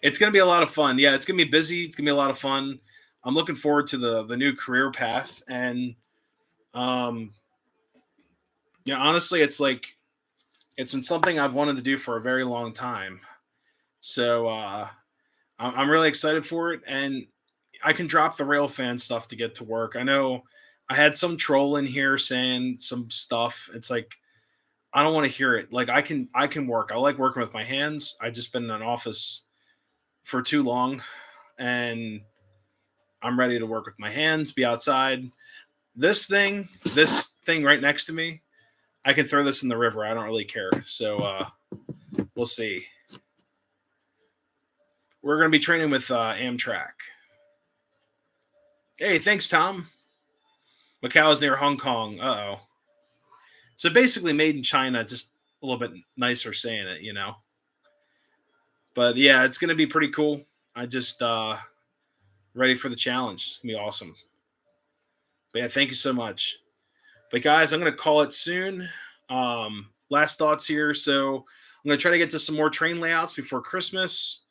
It's gonna be a lot of fun. Yeah, it's gonna be busy. It's gonna be a lot of fun. I'm looking forward to the new career path, and um, yeah, honestly, it's been something I've wanted to do for a very long time. So I'm really excited for it, and I can drop the rail fan stuff to get to work. I know I had some troll in here saying some stuff. It's like I don't want to hear it. Like I can work. I like working with my hands. I just been in an office for too long, and I'm ready to work with my hands, be outside. This thing right next to me, I can throw this in the river. I don't really care. So we'll see. We're going to be training with Amtrak. Hey, thanks, Tom. Macau is near Hong Kong. Uh oh. So basically, made in China, just a little bit nicer saying it, you know. But yeah, it's going to be pretty cool. I just ready for the challenge. It's going to be awesome. But yeah, thank you so much. But guys, I'm going to call it soon. Last thoughts here. So I'm going to try to get to some more train layouts before Christmas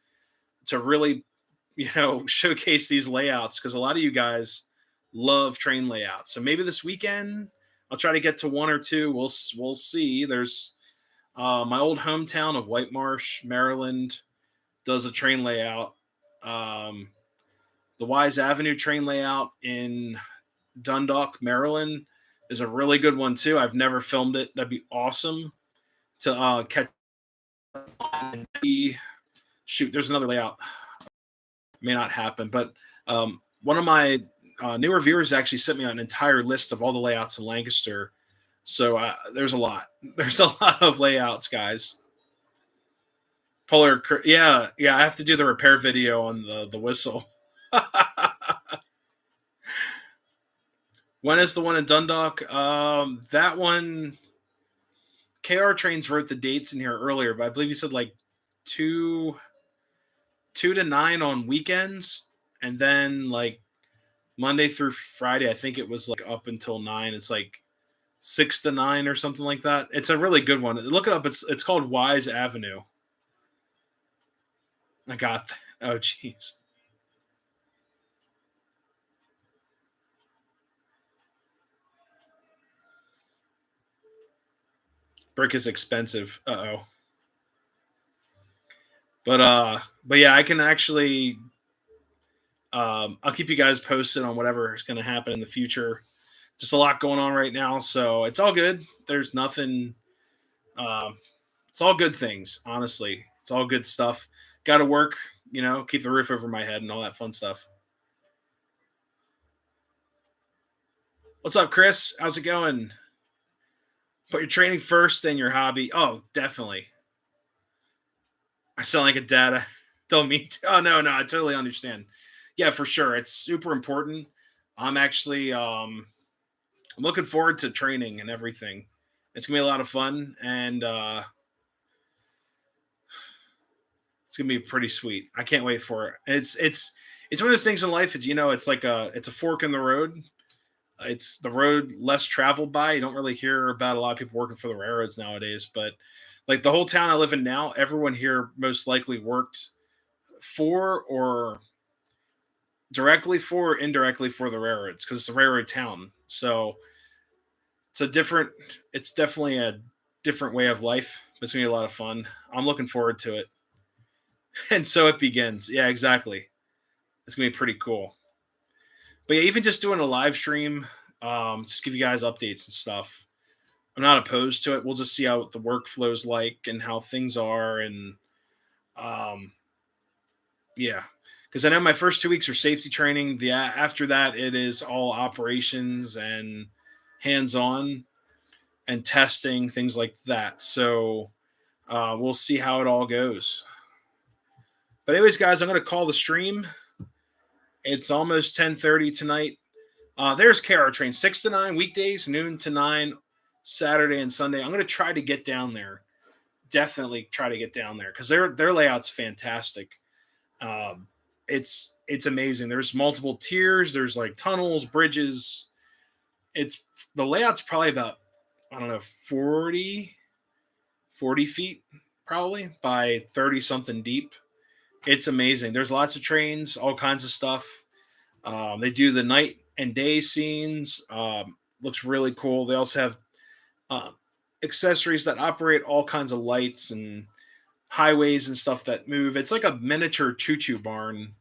to really, showcase these layouts because a lot of you guys love train layouts. So maybe this weekend I'll try to get to one or two. We'll see. There's my old hometown of White Marsh, Maryland, does a train layout. Um, the Wise Avenue train layout in Dundalk, Maryland, is a really good one too. I've never filmed it. That'd be awesome to catch. Shoot, there's another layout. May not happen, but one of my newer viewers actually sent me an entire list of all the layouts in Lancaster. So there's a lot. There's a lot of layouts, guys. Yeah. I have to do the repair video on the whistle. When is the one in Dundalk? That one, KR Trains wrote the dates in here earlier, but I believe he said like two to 9 on weekends, and then like Monday through Friday. I think it was like up until 9. It's like 6 to 9 or something like that. It's a really good one. Look it up. It's called Wise Avenue. I got that. Oh jeez. Brick is expensive. Uh-oh. But yeah, I can actually I'll keep you guys posted on whatever is going to happen in the future. Just a lot going on right now, so it's all good. There's nothing. Um, it's all good things, honestly. It's all good stuff. Got to work, keep the roof over my head and all that fun stuff. What's up, Chris? How's it going? Put your training first, then your hobby. Oh, definitely. I sound like a dad. Don't mean to. Oh no, I totally understand. Yeah, for sure. It's super important. I'm actually I'm looking forward to training and everything. It's gonna be a lot of fun, and it's gonna be pretty sweet. I can't wait for it. It's one of those things in life. It's a fork in the road. It's the road less traveled by. You don't really hear about a lot of people working for the railroads nowadays, but like the whole town I live in now, everyone here most likely worked for or directly for or indirectly for the railroads because it's a railroad town. So it's definitely a different way of life. It's gonna be a lot of fun. I'm looking forward to it. And so it begins. Yeah, exactly. It's gonna be pretty cool. But yeah, even just doing a live stream, just give you guys updates and stuff. I'm not opposed to it. We'll just see how the workflow's like and how things are, and um, yeah, because I know my first 2 weeks are safety training. The after that, it is all operations and hands-on and testing things like that. So we'll see how it all goes. But anyways, guys, I'm gonna call the stream. It's almost 10:30 tonight. There's KR Train 6 to 9 weekdays, noon to 9 Saturday and Sunday. I'm gonna try to get down there. Definitely try to get down there because their layout's fantastic. Um, it's amazing. There's multiple tiers. There's like tunnels, bridges. It's the layout's probably about, I don't know, 40 feet probably by 30 something deep. It's amazing. There's lots of trains, all kinds of stuff. They do the night and day scenes. Looks really cool. They also have uh, accessories that operate all kinds of lights and highways and stuff that move. It's like a miniature choo-choo barn,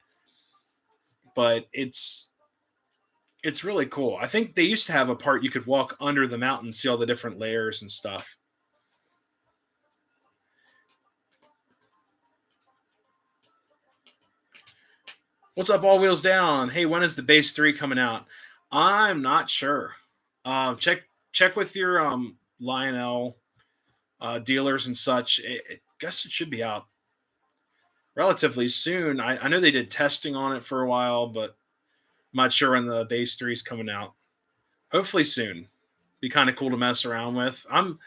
but it's really cool. I think they used to have a part you could walk under the mountain, see all the different layers and stuff. What's up, All Wheels Down? Hey, when is the base 3 coming out? I'm not sure. Check with your Lionel dealers and such. I guess it should be out relatively soon. I know they did testing on it for a while, but I'm not sure when the base 3 is coming out. Hopefully soon. Be kind of cool to mess around with. I'm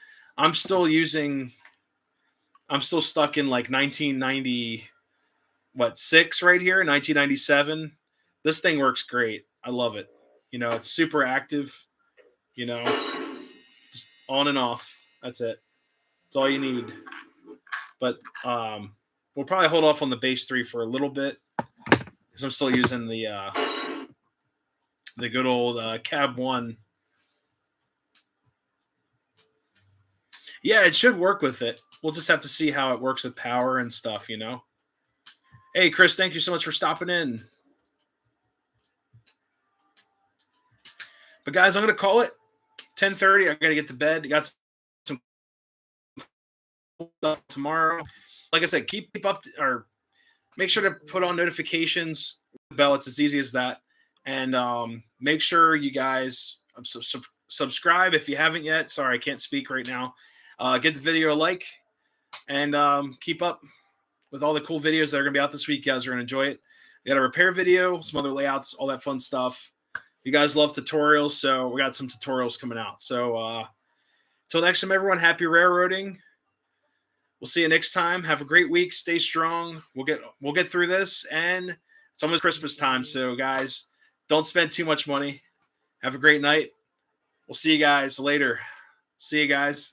still stuck in like 1990 6 right here, 1997. This thing works great. I love it. It's super active, just on and off. That's it. That's all you need. But we'll probably hold off on the base 3 for a little bit because I'm still using the good old Cab 1. Yeah, it should work with it. We'll just have to see how it works with power and stuff. Hey, Chris, thank you so much for stopping in. But guys, I'm going to call it 10:30. I got to get to bed. Got some stuff tomorrow. Like I said, keep up or make sure to put on notifications. Bell, it's as easy as that. And make sure you guys subscribe if you haven't yet. Sorry, I can't speak right now. Get the video a like and keep up with all the cool videos that are going to be out this week. You guys are going to enjoy it. We got a repair video, some other layouts, all that fun stuff. You guys love tutorials, so we got some tutorials coming out. So until next time, everyone, happy railroading. We'll see you next time. Have a great week. Stay strong. We'll get through this, and it's almost Christmas time. So guys, don't spend too much money. Have a great night. We'll see you guys later. See you guys.